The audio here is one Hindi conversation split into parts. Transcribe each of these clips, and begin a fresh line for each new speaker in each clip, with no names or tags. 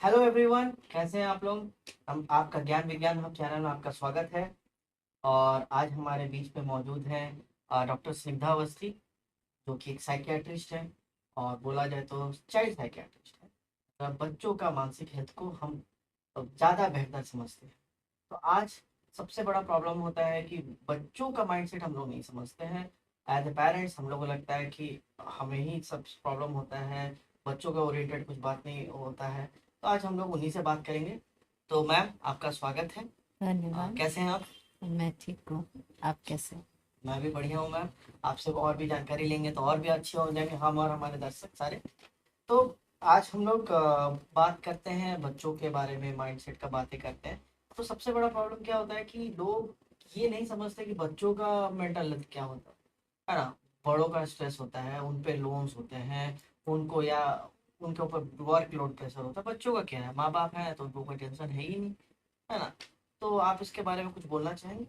हेलो एवरीवन, कैसे हैं आप लोग। हम आपका ज्ञान विज्ञान हम चैनल में आपका स्वागत है। और आज हमारे बीच में मौजूद हैं डॉक्टर स्निग्धा अवस्थी, जो कि एक साइकियाट्रिस्ट है और बोला जाए तो चाइल्ड साइकियाट्रिस्ट है। बच्चों का मानसिक हेल्थ को हम ज़्यादा बेहतर समझते हैं। तो आज सबसे बड़ा प्रॉब्लम होता है कि बच्चों का माइंडसेट हम लोग नहीं समझते हैं। एज ए पेरेंट्स हम लोग को लगता है कि हमें ही सब प्रॉब्लम होता है, बच्चों का ओरिएंटेड कुछ बात नहीं होता है। तो आज हम लोग उन्हीं से बात करेंगे। तो मैम, आपका स्वागत है।
धन्यवाद।
कैसे हैं आप?
मैं ठीक हूँ। आप कैसे?
मैं भी बढ़िया हूँ मैम। आपसे और भी जानकारी लेंगे तो और भी अच्छे हो जाएंगे हम और हमारे दर्शक सारे। तो आज हम लोग बात करते हैं बच्चों के बारे में, माइंडसेट का बातें करते हैं। तो सबसे बड़ा प्रॉब्लम क्या होता है कि लोग ये नहीं समझते कि बच्चों का मेंटल हेल्थ क्या होता है ना। बड़ों का स्ट्रेस होता है, उन पे लोन्स होते हैं उनको, या उनके ऊपर वर्क लोड प्रेशर होता है। बच्चों का क्या है, माँ बाप है तो उनको कोई टेंशन है ही नहीं, है ना। तो आप इसके बारे में कुछ बोलना चाहेंगे?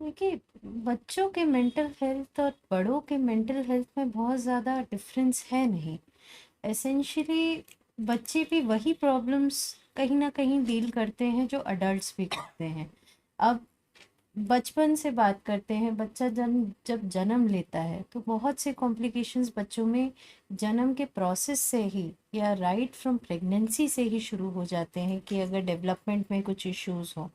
देखिए, बच्चों के मेंटल हेल्थ और बड़ों के मेंटल हेल्थ में बहुत ज़्यादा डिफरेंस है नहीं। एसेंशियली बच्चे भी वही प्रॉब्लम्स कहीं ना कहीं डील करते हैं जो अडल्ट्स भी करते हैं। अब बचपन से बात करते हैं। बच्चा जब जन्म लेता है तो बहुत से कॉम्प्लिकेशंस बच्चों में जन्म के प्रोसेस से ही या राइट फ्रॉम प्रेगनेंसी से ही शुरू हो जाते हैं कि अगर डेवलपमेंट में कुछ इश्यूज हो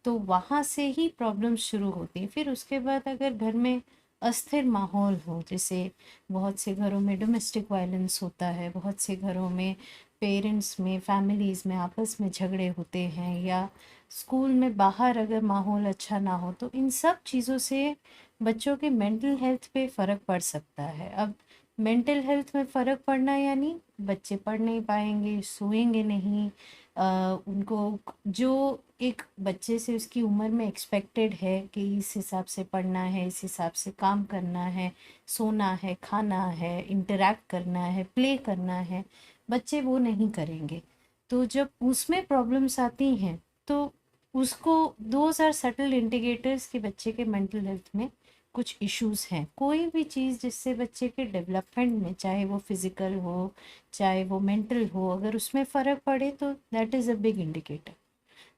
तो वहाँ से ही प्रॉब्लम्स शुरू होती हैं। फिर उसके बाद अगर घर में अस्थिर माहौल हो, जैसे बहुत से घरों में डोमेस्टिक वायलेंस होता है, बहुत से घरों में पेरेंट्स में फैमिलीज़ में आपस में झगड़े होते हैं, या स्कूल में बाहर अगर माहौल अच्छा ना हो, तो इन सब चीज़ों से बच्चों के मेंटल हेल्थ पे फ़र्क पड़ सकता है। अब मेंटल हेल्थ में फ़र्क पड़ना यानी बच्चे पढ़ नहीं पाएंगे, सोएंगे नहीं। उनको जो एक बच्चे से उसकी उम्र में एक्सपेक्टेड है कि इस हिसाब से पढ़ना है, इस हिसाब से काम करना है, सोना है, खाना है, इंटरेक्ट करना है, प्ले करना है, बच्चे वो नहीं करेंगे। तो जब उसमें प्रॉब्लम्स आती हैं तो उसको दोज आर सटल इंडिकेटर्स कि बच्चे के मेंटल हेल्थ में कुछ इश्यूज हैं। कोई भी चीज़ जिससे बच्चे के डेवलपमेंट में, चाहे वो फिजिकल हो चाहे वो मेंटल हो, अगर उसमें फ़र्क पड़े तो that is a big indicator.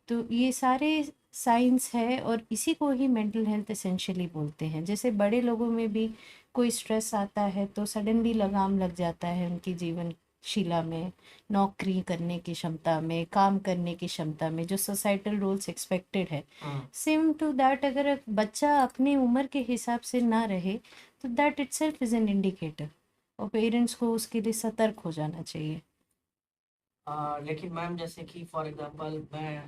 तो ये सारे साइंस है और इसी को ही मेंटल हेल्थ एसेंशियली बोलते हैं। जैसे बड़े लोगों में भी कोई स्ट्रेस आता है तो सडनली लगाम लग जाता है उनकी जीवन शीला में, नौकरी करने की क्षमता में, काम करने की क्षमता में, जो सोसाइटल रोल्स एक्सपेक्टेड है।
हम्म।
सेम टू दैट, अगर एक बच्चा अपनी उम्र के हिसाब से ना रहे तो that itself is an indicator, और पेरेंट्स को उसके लिए सतर्क हो जाना चाहिए।
लेकिन मैम, जैसे कि फॉर एग्जांपल मैं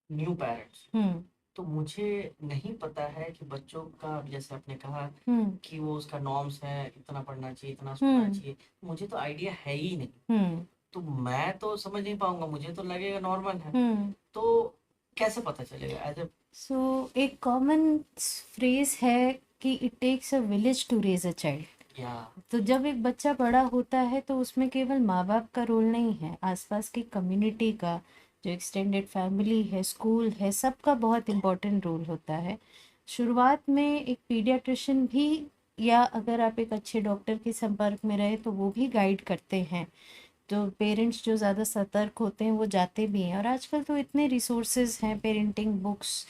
न्यू पेरेंट्स,
हम्म।
तो मुझे नहीं पता है कि बच्चों का, जैसे आपने कहा
हम्म।
कि वो उसका नॉर्म्स है, इतना पढ़ना चाहिए, इतना सोना
हम्म।
चाहिए। मुझे तो आइडिया है ही नहीं।
हम्म।
तो मैं तो समझ नहीं पाऊंगा, मुझे तो लगेगा नॉर्मल है।
हम्म।
तो कैसे पता चलेगा एज ए?
सो एक कॉमन फ्रेज है कि it takes a village to raise a child.
Yeah.
तो जब एक बच्चा बड़ा होता है तो उसमें केवल माँ बाप का रोल नहीं है, आसपास की कम्युनिटी का, जो एक्सटेंडेड फैमिली है, स्कूल है, सबका बहुत इम्पोर्टेंट रोल होता है। शुरुआत में एक पीडियाट्रिशियन भी, या अगर आप एक अच्छे डॉक्टर के संपर्क में रहे तो वो भी गाइड करते हैं। तो पेरेंट्स जो ज़्यादा सतर्क होते हैं वो जाते भी हैं। और आजकल तो इतने रिसोर्सेज हैं, पेरेंटिंग बुक्स,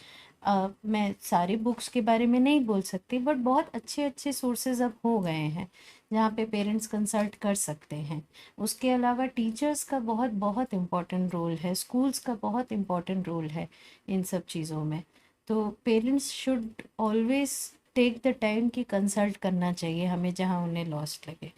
मैं सारी बुक्स के बारे में नहीं बोल सकती, बट बहुत अच्छे अच्छे सोर्सेज अब हो गए हैं जहाँ पे पेरेंट्स कंसल्ट कर सकते हैं। उसके अलावा टीचर्स का बहुत बहुत इम्पोर्टेंट रोल है, स्कूल्स का बहुत इम्पोर्टेंट रोल है इन सब चीज़ों में। तो parents should always take the time कि कंसल्ट करना चाहिए हमें जहाँ उन्हें लॉस्ट लगे।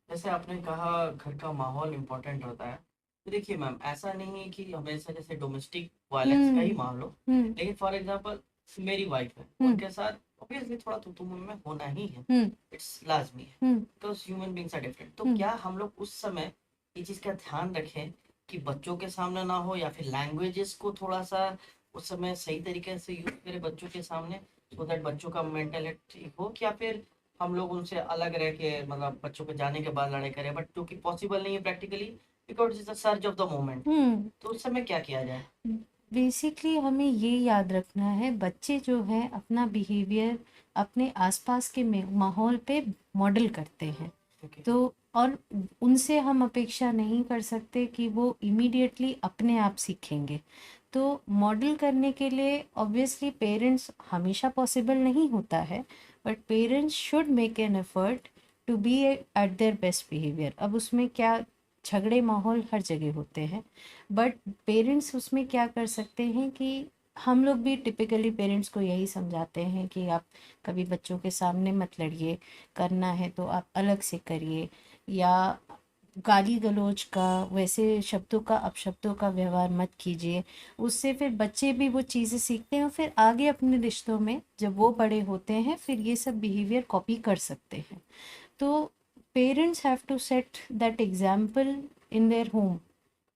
जैसे आपने कहा घर का माहौल इम्पोर्टेंट होता है। तो देखिए मैम, ऐसा नहीं है कि हमेशा जैसे डोमेस्टिक वायलेंस का ही
हम्म।
मान लो।
हम्म।
लेकिन फॉर एग्जांपल मेरी वाइफ है,
हम्म।
उनके साथ ऑब्वियसली थोड़ा तू तुम में होना ही है।
हम्म।
इट्स लाजमी है,
hmm.
Because human beings are different. तो
हम्म।
क्या हम लोग उस समय ये चीज़ का ध्यान रखें कि बच्चों के सामने ना हो, या फिर लैंग्वेजेस को थोड़ा सा उस समय सही तरीके से यूज करें बच्चों के सामने, सो दैट बच्चों का मेंटल हेल्थ ठीक हो? क्या फिर हम लोग उनसे अलग रह के, मतलब बच्चों के जाने के बाद लड़ाई करें, बट जो कि पॉसिबल नहीं है practically, because it's the surge of the moment.
Hmm.
तो उस समय क्या किया जाए?
बेसिकली हमें ये याद रखना है, बच्चे जो हैं अपना बिहेवियर अपने आसपास के माहौल पे मॉडल करते हैं।
ओके।
तो और उनसे हम अपेक्षा नहीं कर सकते कि वो इमीडिएटली अपने आप सीखेंगे। तो मॉडल करने के लिए ऑब्वियसली पेरेंट्स हमेशा पॉसिबल नहीं होता है, but parents should make an effort to be at their best behaviour. अब उसमें क्या, झगड़े माहौल हर जगह होते हैं, बट पेरेंट्स उसमें क्या कर सकते हैं कि हम लोग भी टिपिकली पेरेंट्स को यही समझाते हैं कि आप कभी बच्चों के सामने मत लड़िए, करना है तो आप अलग से करिए, या गाली गलौज का, वैसे शब्दों का, अपशब्दों का व्यवहार मत कीजिए। उससे फिर बच्चे भी वो चीज़ें सीखते हैं और फिर आगे अपने रिश्तों में जब वो बड़े होते हैं फिर ये सब बिहेवियर कॉपी कर सकते हैं। तो parents have to set that example in their home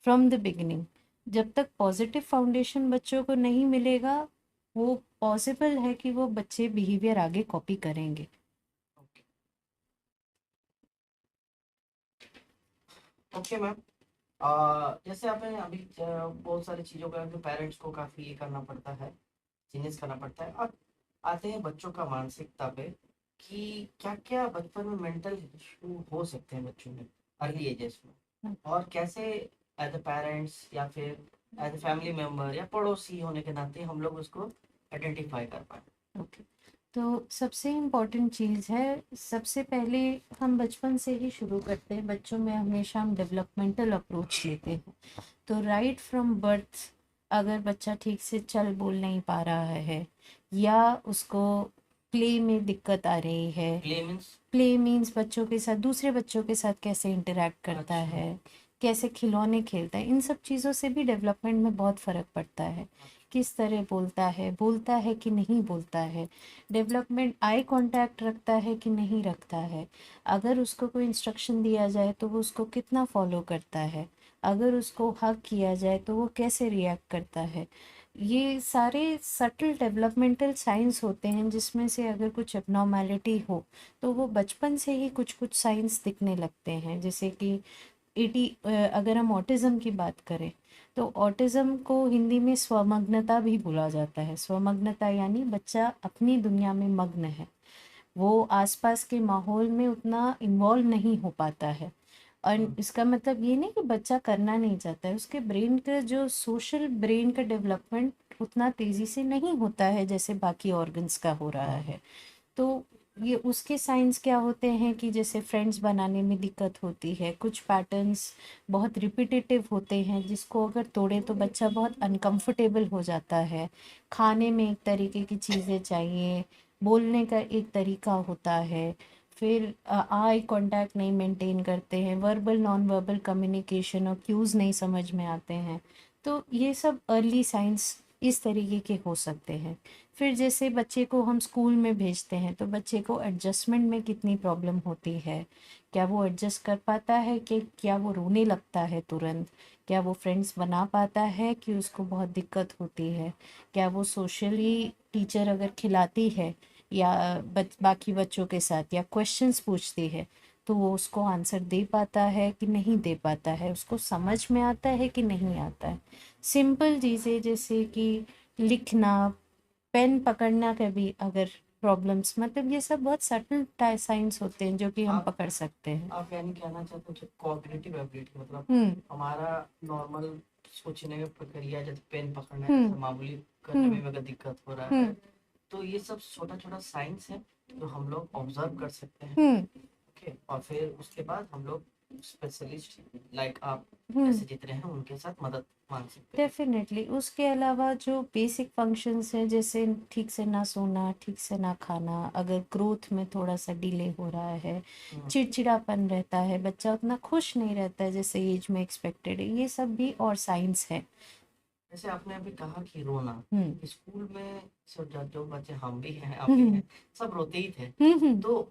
from the beginning. जब तक पॉजिटिव फाउंडेशन बच्चों को नहीं मिलेगा, वो पॉसिबल है कि वो बच्चे बिहेवियर आगे कॉपी करेंगे।
Okay ma'am. जैसे आपने अभी बहुत सारी चीज़ों का पेरेंट्स को काफ़ी ये करना पड़ता है, चेंजेस करना पड़ता है। अब आते हैं बच्चों का मानसिकता पे कि क्या क्या बचपन में मेंटल इशू हो सकते हैं बच्चों में अर्ली एजेस में, और कैसे एज अ पेरेंट्स या फिर एज अ फैमिली मेम्बर या पड़ोसी होने के नाते हम लोग उसको आइडेंटिफाई कर पाए।
ओके, तो सबसे इम्पॉर्टेंट चीज़ है, सबसे पहले हम बचपन से ही शुरू करते हैं। बच्चों में हमेशा हम डेवलपमेंटल अप्रोच लेते हैं। तो राइट फ्रॉम बर्थ अगर बच्चा ठीक से चल बोल नहीं पा रहा है, या उसको प्ले में दिक्कत आ रही है,
प्ले मीन्स?
प्ले मीन्स बच्चों के साथ, दूसरे बच्चों के साथ कैसे इंटरेक्ट करता
अच्छा।
है, कैसे खिलौने खेलता है, इन सब चीज़ों से भी डेवलपमेंट में बहुत फ़र्क पड़ता है। किस तरह बोलता है कि नहीं बोलता है, डेवलपमेंट आई कांटेक्ट रखता है कि नहीं रखता है, अगर उसको कोई इंस्ट्रक्शन दिया जाए तो वो उसको कितना फॉलो करता है, अगर उसको हक किया जाए तो वो कैसे रिएक्ट करता है। ये सारे सटल डेवलपमेंटल साइंस होते हैं जिसमें से अगर कुछ एबनॉर्मेलिटी हो तो वो बचपन से ही कुछ कुछ साइंस दिखने लगते हैं। जैसे कि अगर हम ऑटिज़म की बात करें तो ऑटिज़म को हिंदी में स्वमग्नता भी बोला जाता है। स्वमग्नता यानी बच्चा अपनी दुनिया में मग्न है, वो आसपास के माहौल में उतना इन्वॉल्व नहीं हो पाता है। और इसका मतलब ये नहीं कि बच्चा करना नहीं चाहता है, उसके ब्रेन का जो सोशल ब्रेन का डेवलपमेंट उतना तेज़ी से नहीं होता है जैसे बाकी ऑर्गन्स का हो रहा है। तो ये उसके साइंस क्या होते हैं कि जैसे फ्रेंड्स बनाने में दिक्कत होती है, कुछ पैटर्न्स बहुत रिपीटेटिव होते हैं जिसको अगर तोड़े तो बच्चा बहुत अनकंफर्टेबल हो जाता है, खाने में एक तरीके की चीज़ें चाहिए, बोलने का एक तरीका होता है, फिर आई कांटेक्ट नहीं मेंटेन करते हैं, वर्बल नॉन वर्बल कम्युनिकेशन और क्यूज़ नहीं समझ में आते हैं। तो ये सब अर्ली साइंस इस तरीके के हो सकते हैं। फिर जैसे बच्चे को हम स्कूल में भेजते हैं तो बच्चे को एडजस्टमेंट में कितनी प्रॉब्लम होती है, क्या वो एडजस्ट कर पाता है, कि क्या वो रोने लगता है तुरंत, क्या वो फ्रेंड्स बना पाता है कि उसको बहुत दिक्कत होती है, क्या वो सोशली टीचर अगर खिलाती है या बाकी बच्चों के साथ या क्वेश्चंस पूछती है तो वो उसको आंसर दे पाता है कि नहीं दे पाता है, उसको समझ में आता है कि नहीं आता है। सिंपल चीज़ें जैसे कि लिखना, पेन पकड़ना का भी अगर प्रॉब्लम्स, मतलब ये सब बहुत सटल साइंस होते हैं जो कि हम
आप
पकड़ सकते हैं।
आप यानी कहना चाहते हो कि कॉग्निटिव एबिलिटी मतलब
हम्म।
हमारा नॉर्मल सोचने का प्रक्रिया, जैसे पेन पकड़ना है,
हम्म।
जैसे मामूली करने
हम्म।
में अगर दिक्कत हो रहा है,
हम्म।
तो ये सब छोटा छोटा साइंस है जो हम लोग ऑब्जर्व कर सकते हैं।
हम्म।
ओके, और फिर उसके बाद हम लोग स्पेशलिस्ट लाइक आप
हम्म।
जैसे जितने हैं उनके साथ मदद मांग सकते हैं।
डेफिनेटली उसके अलावा जो बेसिक फंक्शंस हैं जैसे ठीक से ना सोना, ठीक से ना खाना, अगर ग्रोथ में थोड़ा सा डिले हो रहा है,
हम्म।
चिड़चिड़ापन रहता है, बच्चा उतना खुश नहीं रहता है जैसे एज में एक्सपेक्टेड है, ये सब भी और साइंस है।
जैसे आपने अभी कहा कि रोना,
हम्म।
स्कूल में सब जो बच्चे, हम भी हैं आप भी
हम्म।
हैं, सब रोते ही थे।
हम्म।
तो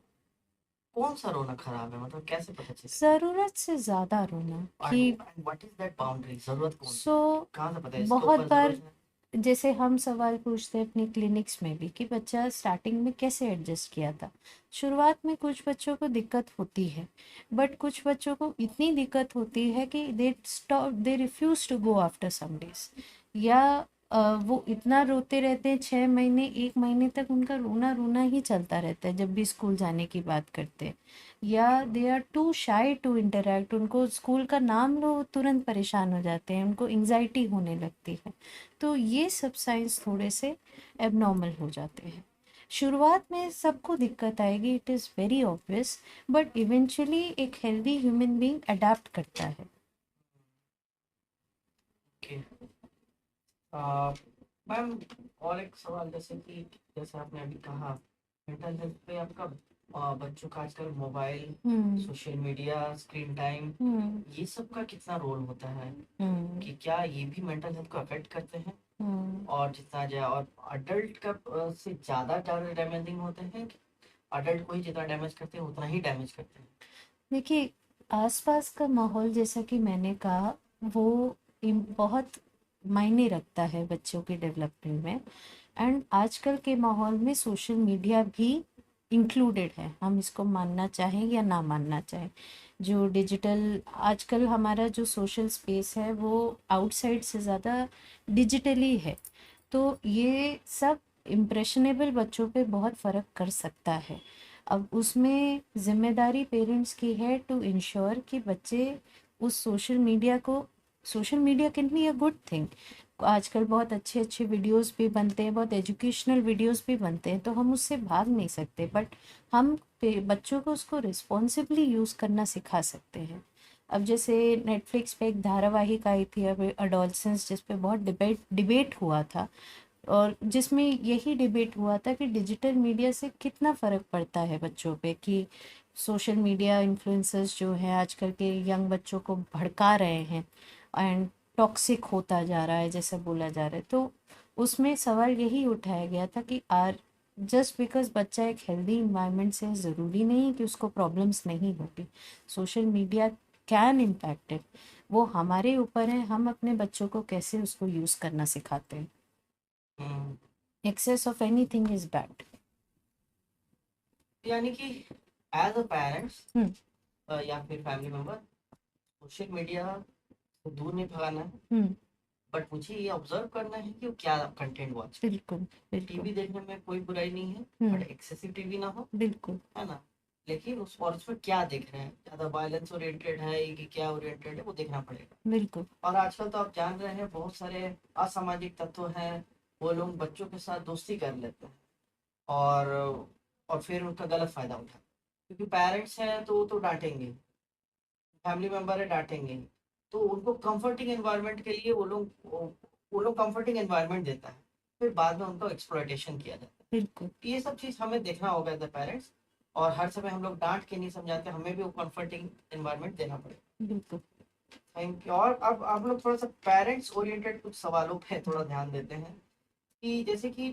कौन सा रोना खराब है, मतलब कैसे पता चलेगा?
ज़रूरत से ज़्यादा रोना कि
and what is that boundary, जरूरत कौन सी
सो
है? कहाँ से पता है इसके
बहुत
ऊपर
बार
जरूरत है?
जैसे हम सवाल पूछते हैं अपनी क्लिनिक्स में भी कि बच्चा स्टार्टिंग में कैसे एडजस्ट किया था। शुरुआत में कुछ बच्चों को दिक्कत होती है, बट कुछ बच्चों को इतनी दिक्कत होती है कि they refuse to go after some days, या वो इतना रोते रहते हैं, 6 महीने 1 महीने तक उनका रोना रोना ही चलता रहता है जब भी स्कूल जाने की बात करते हैं, या they are too shy to interact. उनको स्कूल का नाम लो तुरंत परेशान हो जाते हैं, उनको एंजाइटी होने लगती है। तो ये सब साइंस थोड़े से एबनॉर्मल हो जाते हैं। शुरुआत में सबको दिक्कत आएगी, it is very obvious, but eventually एक हेल्दी ह्यूमन बीइंग अडाप्ट करता है।
ओके। आ, मैम, और एक सवाल, जैसे कि जैसे आपने अभी कहा मेंटल हेल्थ पे आपका बच्चों का आजकल मोबाइल,
हम्म।
सोशल मीडिया, स्क्रीन टाइम,
हम्म।
ये सब का कितना रोल होता है?
हम्म।
कि क्या ये भी मेंटल हेल्थ को अफेक्ट करते हैं?
हम्म।
और जितना जाए, और अडल्ट का से ज़्यादा डैमेजिंग होते हैं कि अडल्ट को ही जितना डैमेज करते हैं उतना ही डैमेज करते हैं?
देखिए, आसपास का माहौल जैसा कि मैंने कहा, वो बहुत मायने रखता है बच्चों के डेवलपमेंट में। एंड आजकल के माहौल में सोशल मीडिया भी इंक्लूडेड है, हम इसको मानना चाहें या ना मानना चाहें। जो डिजिटल आजकल हमारा जो सोशल स्पेस है वो आउटसाइड से ज़्यादा डिजिटली है। तो ये सब इम्प्रेशनेबल बच्चों पे बहुत फ़र्क कर सकता है। अब उसमें ज़िम्मेदारी पेरेंट्स की है टू इंश्योर कि बच्चे उस social media can be a good thing. आजकल बहुत अच्छे अच्छे वीडियोस भी बनते हैं, बहुत एजुकेशनल वीडियोस भी बनते हैं, तो हम उससे भाग नहीं सकते, बट हम बच्चों को उसको रिस्पॉन्सिबली यूज़ करना सिखा सकते हैं। अब जैसे नेटफ्लिक्स पे एक धारावाहिक आई थी अब अडोलसेंस, जिस पे बहुत डिबेट हुआ था, और जिसमें यही डिबेट हुआ था कि डिजिटल मीडिया से कितना फ़र्क पड़ता है बच्चों पे, कि सोशल मीडिया इन्फ्लुएंसर्स जो हैं आजकल के यंग बच्चों को भड़का रहे हैं एंड टॉक्सिक होता जा रहा है जैसा बोला जा रहा है। तो उसमें सवाल यही उठाया गया था कि आर जस्ट बिकॉज बच्चा एक हेल्दी इन्वायरमेंट से ज़रूरी नहीं कि उसको प्रॉब्लम्स नहीं होगी। Social media can impact it, वो हमारे ऊपर है, हम अपने बच्चों को कैसे उसको यूज़ करना सिखाते हैं।
हम्म।
Excess of anything is bad.
यानी कि एज अ पेरेंट्स
हम्म।
या फिर फैमिली मेंबर, सोशल मीडिया को दूर नहीं भगाना है,
हम्म।
बट मुझे ये ऑब्जर्व करना है कि वो क्या कंटेंट वॉच कर।
बिल्कुल। बिल्कुल।
टीवी देखने में कोई बुराई नहीं है, बट
हम्म।
एक्सेसिव टीवी ना हो,
बिल्कुल।
है ना? लेकिन उस और उसमें क्या देख रहे हैं, ज्यादा वायलेंस ओरिएंटेड है कि क्या ओरिएंटेड है, वो देखना पड़ेगा।
बिल्कुल।
और आजकल तो आप जान रहे हैं बहुत सारे असामाजिक तत्व हैं, वो लोग बच्चों के साथ दोस्ती कर लेते हैं, और फिर उनका गलत फायदा उठाते हैं। क्योंकि पेरेंट्स हैं तो वो तो डांटेंगे, फैमिली मेंबर है डांटेंगे, तो उनको कंफर्टिंग एनवायरनमेंट के लिए वो लोग कंफर्टिंग एनवायरनमेंट देता है, फिर बाद में उनका एक्सप्लॉयटेशन किया जाता है।
बिल्कुल।
तो ये सब चीज़ हमें देखना होगा एज अ पेरेंट्स, और हर समय हम लोग डांट के नहीं समझाते, हमें भी वो कंफर्टिंग एनवायरनमेंट देना पड़ेगा।
बिल्कुल।
Thank you. और अब आप लोग थोड़ा सा पेरेंट्स ओरिएंटेड कुछ सवालों पे थोड़ा ध्यान देते हैं, कि जैसे कि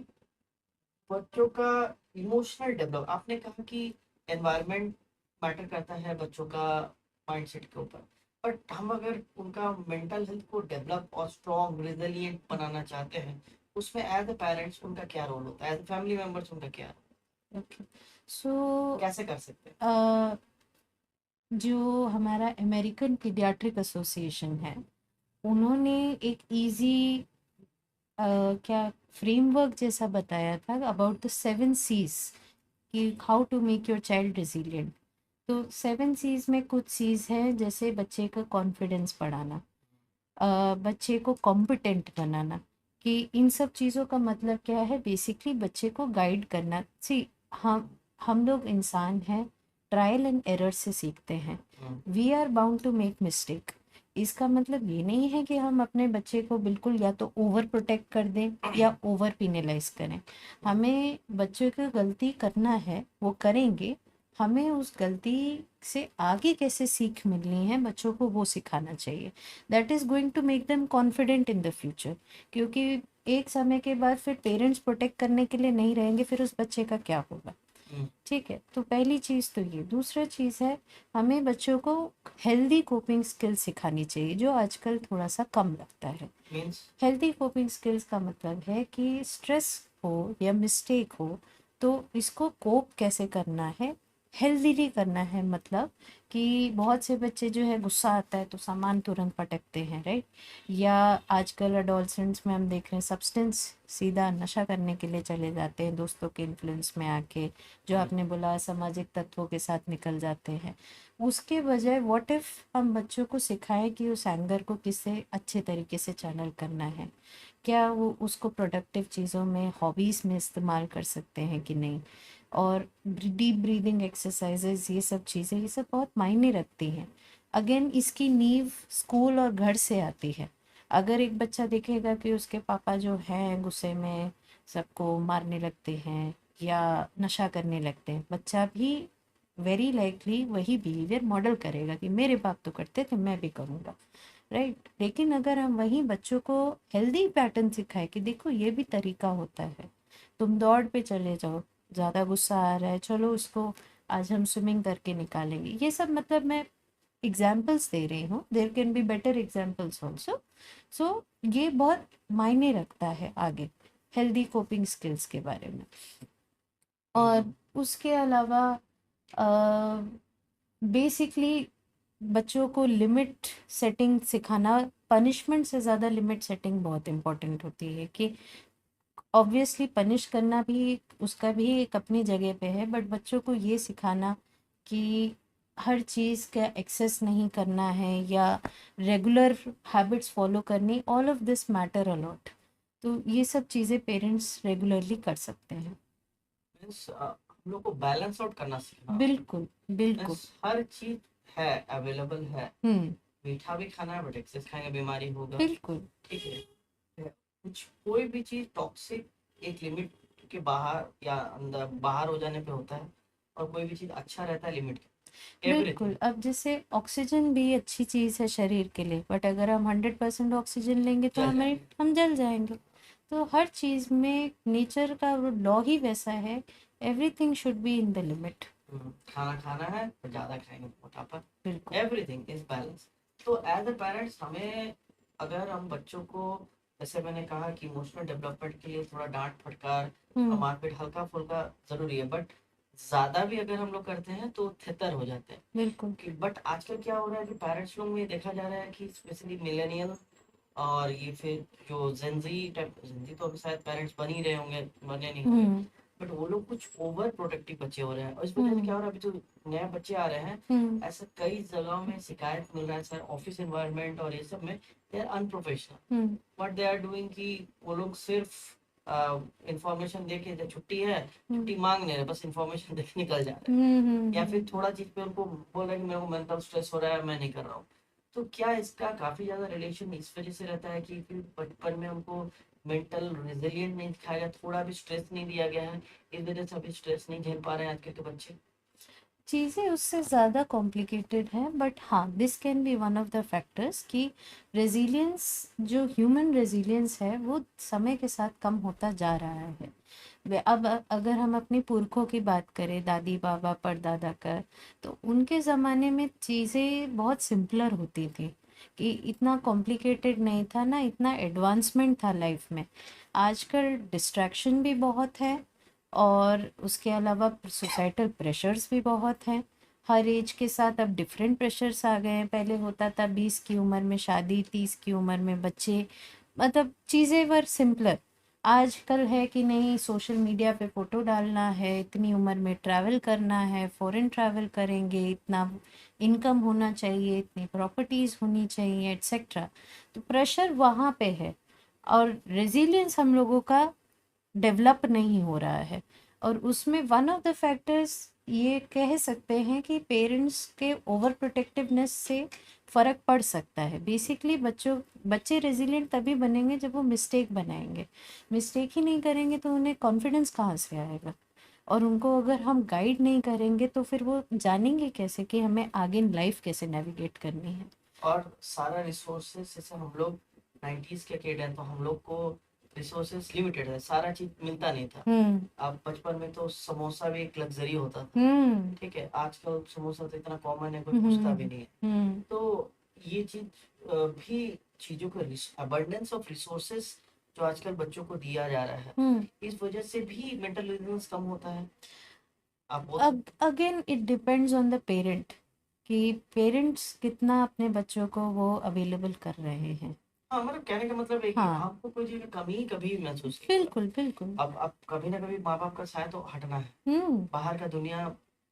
बच्चों का इमोशनल डेवलप, आपने कहा कि एनवायरनमेंट मैटर करता है बच्चों का माइंडसेट के ऊपर, बट हम अगर उनका मेंटल हेल्थ को डेवलप और स्ट्रॉन्ग रिजिलियंट बनाना चाहते हैं, उसमें एज अ पेरेंट्स उनका क्या रोल होता है, एज अ फैमिली मेंबर्स उनका क्या,
ओके। सो
कैसे कर सकते हैं?
जो हमारा अमेरिकन पीडियाट्रिक एसोसिएशन है, उन्होंने एक इजी क्या फ्रेमवर्क जैसा बताया था अबाउट द 7 C's, कि how to make your child resilient. तो 7 C's में कुछ चीज़ है, जैसे बच्चे का कॉन्फिडेंस बढ़ाना, बच्चे को कॉम्पिटेंट बनाना, कि इन सब चीज़ों का मतलब क्या है, बेसिकली बच्चे को गाइड करना। सी, हम लोग इंसान हैं, ट्रायल एंड एरर से सीखते हैं, we are bound to make mistake. इसका मतलब ये नहीं है कि हम अपने बच्चे को बिल्कुल या तो ओवर प्रोटेक्ट कर दें या ओवर पिनलाइज करें। हमें बच्चों को गलती करना है, वो करेंगे, हमें उस गलती से आगे कैसे सीख मिलनी है बच्चों को वो सिखाना चाहिए। That is going to make them confident in the future. क्योंकि एक समय के बाद फिर पेरेंट्स प्रोटेक्ट करने के लिए नहीं रहेंगे, फिर उस बच्चे का क्या होगा। ठीक है, तो पहली चीज़ तो ये। दूसरा चीज़ है, हमें बच्चों को हेल्दी कोपिंग स्किल्स सिखानी चाहिए, जो आजकल थोड़ा सा कम लगता है।
मीन्स
हेल्दी कोपिंग स्किल्स का मतलब है कि स्ट्रेस हो या मिस्टेक हो तो इसको कोप कैसे करना है, हेल्दीली करना है, मतलब कि बहुत से बच्चे जो है गुस्सा आता है तो सामान तुरंत पटकते हैं, राइट? या आजकल अडोलसेंट्स में हम देख रहे हैं सब्सटेंस सीधा नशा करने के लिए चले जाते हैं, दोस्तों के इन्फ्लुएंस में आके, जो आपने बोला सामाजिक तत्वों के साथ निकल जाते हैं। उसके बजाय व्हाट इफ हम बच्चों को सिखाएं कि उस एंगर को किससे अच्छे तरीके से चैनल करना है, क्या वो उसको प्रोडक्टिव चीज़ों में, हॉबीज़ में इस्तेमाल कर सकते हैं कि नहीं। और डीप ब्रीदिंग एक्सरसाइजेज, ये सब चीज़ें, ये सब बहुत मायने रखती हैं। अगेन इसकी नींव स्कूल और घर से आती है। अगर एक बच्चा देखेगा कि उसके पापा जो हैं गुस्से में सबको मारने लगते हैं या नशा करने लगते हैं, बच्चा भी वेरी लाइकली वही बिहेवियर मॉडल करेगा कि मेरे बाप तो करते थे, मैं भी करूँगा, राइट? लेकिन अगर हम वहीं बच्चों को हेल्दी पैटर्न सिखाए कि देखो ये भी तरीका होता है, तुम दौड़ पे चले जाओ, ज़्यादा गुस्सा आ रहा है, चलो उसको आज हम स्विमिंग करके निकालेंगे, ये सब मतलब मैं एग्जाम्पल्स दे रही हूँ, there can be better examples also. So ये बहुत मायने रखता है आगे हेल्दी कोपिंग स्किल्स के बारे में। और उसके अलावा बेसिकली बच्चों को लिमिट सेटिंग सिखाना, पनिशमेंट से ज़्यादा लिमिट सेटिंग बहुत इम्पोर्टेंट होती है। कि ऑब्वियसली पनिश करना भी उसका भी एक अपनी जगह पे है, बट बच्चों को ये सिखाना कि हर चीज़ का एक्सेस नहीं करना है या रेगुलर हैबिट्स फॉलो करनी, all of this matter a lot. तो ये सब चीज़ें पेरेंट्स रेगुलरली कर सकते हैं।
मीन्स हम लोग को बैलेंस आउट करना सीखना होगा।
बिल्कुल बिल्कुल।
मीन्स हर चीज है, अवेलेबल है।
हम्म।
मीठा भी खाना है बट एक्सेस खाएंगे बीमारी होगा।
बिल्कुल।
ठीक है, कुछ कोई भी चीज टॉक्सिक एक लिमिट के बाहर या अंदर बाहर हो जाने पे होता है, और कोई भी चीज अच्छा रहता है लिमिट के,
बिल्कुल,
एवरीथिंग।
अब जैसे ऑक्सीजन भी अच्छी चीज़ है शरीर के लिए, बट अगर हम 100% ऑक्सीजन लेंगे तो
चल
हमें
जाएंगे।
हम जल जाएंगे। तो हर चीज़ में नेचर का वो लॉ ही वैसा है, everything should be in the limit.
खाना खाना है तो ज्यादा खाएंगे तो मोटापा।
बिल्कुल।
Everything is balance. तो एज अ पेरेंट्स हमें, अगर हम बच्चों को, जैसे मैंने कहा कि इमोशनल डेवलपमेंट के लिए थोड़ा डांट फटकार और
हम्म।
मारपीट हल्का फुल्का जरूरी है, बट ज्यादा भी अगर हम लोग करते हैं तो थितर हो जाते हैं।
बिल्कुल।
कि बट आजकल क्या हो रहा है कि पेरेंट्स लोग में ये देखा जा रहा है कि स्पेशली मिलेनियल और ये फिर जो जेंजी टाइप, जेंजी तो अभी शायद पेरेंट्स बन ही रहे होंगे, बने नहीं होंगे,
हम्म।
बट वो लोग कुछ ओवर प्रोटेक्टिव बच्चे हो रहे हैं, और इस वजह से
हम्म।
क्या हो रहा है, अभी जो नए बच्चे आ रहे हैं,
हम्म।
ऐसा कई जगहों में शिकायत मिल रहा है सर, ऑफिस एनवायरनमेंट और ये सब में they are unprofessional.
Hmm.
What they are doing कि वो लोग सिर्फ इंफॉर्मेशन दे के, छुट्टी है, छुट्टी मांग नहीं रहे, बस इंफॉर्मेशन दे के निकल जा रहे हैं। या फिर थोड़ा चीज पे उनको बोल रहे हैं कि मेरे को मेंटल स्ट्रेस हो रहा है, मैं नहीं कर रहा हूँ। तो क्या इसका काफी ज्यादा रिलेशन इस वजह से रहता है कि फिर बचपन में हमको मेंटल रेजिलियंट नहीं दिखाया गया, थोड़ा भी स्ट्रेस नहीं दिया गया है, इस वजह से अभी स्ट्रेस नहीं झेल पा रहे हैं आजकल के बच्चे?
चीज़ें उससे ज़्यादा कॉम्प्लिकेटेड हैं, बट हाँ this can be one of the factors कि रेजिलियंस, जो ह्यूमन रेजिलियंस है वो समय के साथ कम होता जा रहा है। अब अगर हम अपने पुरखों की बात करें, दादी बाबा परदादा का, तो उनके ज़माने में चीज़ें बहुत सिंपलर होती थी, कि इतना कॉम्प्लिकेटेड नहीं था ना, इतना एडवांसमेंट था लाइफ में। आजकल डिस्ट्रैक्शन भी बहुत है, और उसके अलावा सोसाइटल प्रेशर्स भी बहुत हैं। हर एज के साथ अब डिफरेंट प्रेशर्स आ गए हैं। पहले होता था 20 की उम्र में शादी, 30 की उम्र में बच्चे, मतलब चीज़ें वर सिंपलर। आजकल है कि नहीं, सोशल मीडिया पे फ़ोटो डालना है, इतनी उम्र में ट्रैवल करना है, फॉरेन ट्रैवल करेंगे, इतना इनकम होना चाहिए, इतनी प्रॉपर्टीज़ होनी चाहिए, एट्सेट्रा। तो प्रेशर वहाँ पे है, और रेजिलियंस हम लोगों का डेवलप नहीं हो रहा है। और उसमें वन ऑफ द फैक्टर्स ये कह सकते हैं कि पेरेंट्स के ओवर प्रोटेक्टिवनेस से फ़र्क पड़ सकता है। बेसिकली बच्चे रेजिलिएंट तभी बनेंगे जब वो मिस्टेक बनाएंगे। मिस्टेक ही नहीं करेंगे तो उन्हें कॉन्फिडेंस कहाँ से आएगा? और उनको अगर हम गाइड नहीं करेंगे तो फिर वो जानेंगे कैसे कि हमें आगे लाइफ कैसे नेविगेट करनी है।
और सारा रिसोर्सेस, जैसे हम लोग 90s के किड हैं, तो हम लोग को रिसोर्सेस लिमिटेड है, सारा चीज मिलता नहीं था।
हम्म।
अब बचपन में तो समोसा भी एक लग्जरी होता था।
हम्म।
ठीक है, आजकल समोसा तो इतना कॉमन है, कोई पूछता भी
हम्म।
नहीं है।
हम्म।
तो ये चीज भी चीजों का अबंडेंस ऑफ रिसोर्सेस जो आजकल बच्चों को दिया जा रहा है,
हम्म।
इस वजह से भी मेंटल इलनेस कम होता है। आप बोल सकते
again it depends on the parent कि पेरेंट्स कितना अपने बच्चों को वो अवेलेबल कर रहे हैं।
हाँ, मतलब कहने का मतलब है कि
हाँ,
आपको कोई चीज़ की कमी कभी भी महसूस नहीं होगा।
बिल्कुल, बिल्कुल।
अब कभी ना कभी माँ-बाप का साया तो हटना है।
हुँ,
बाहर का दुनिया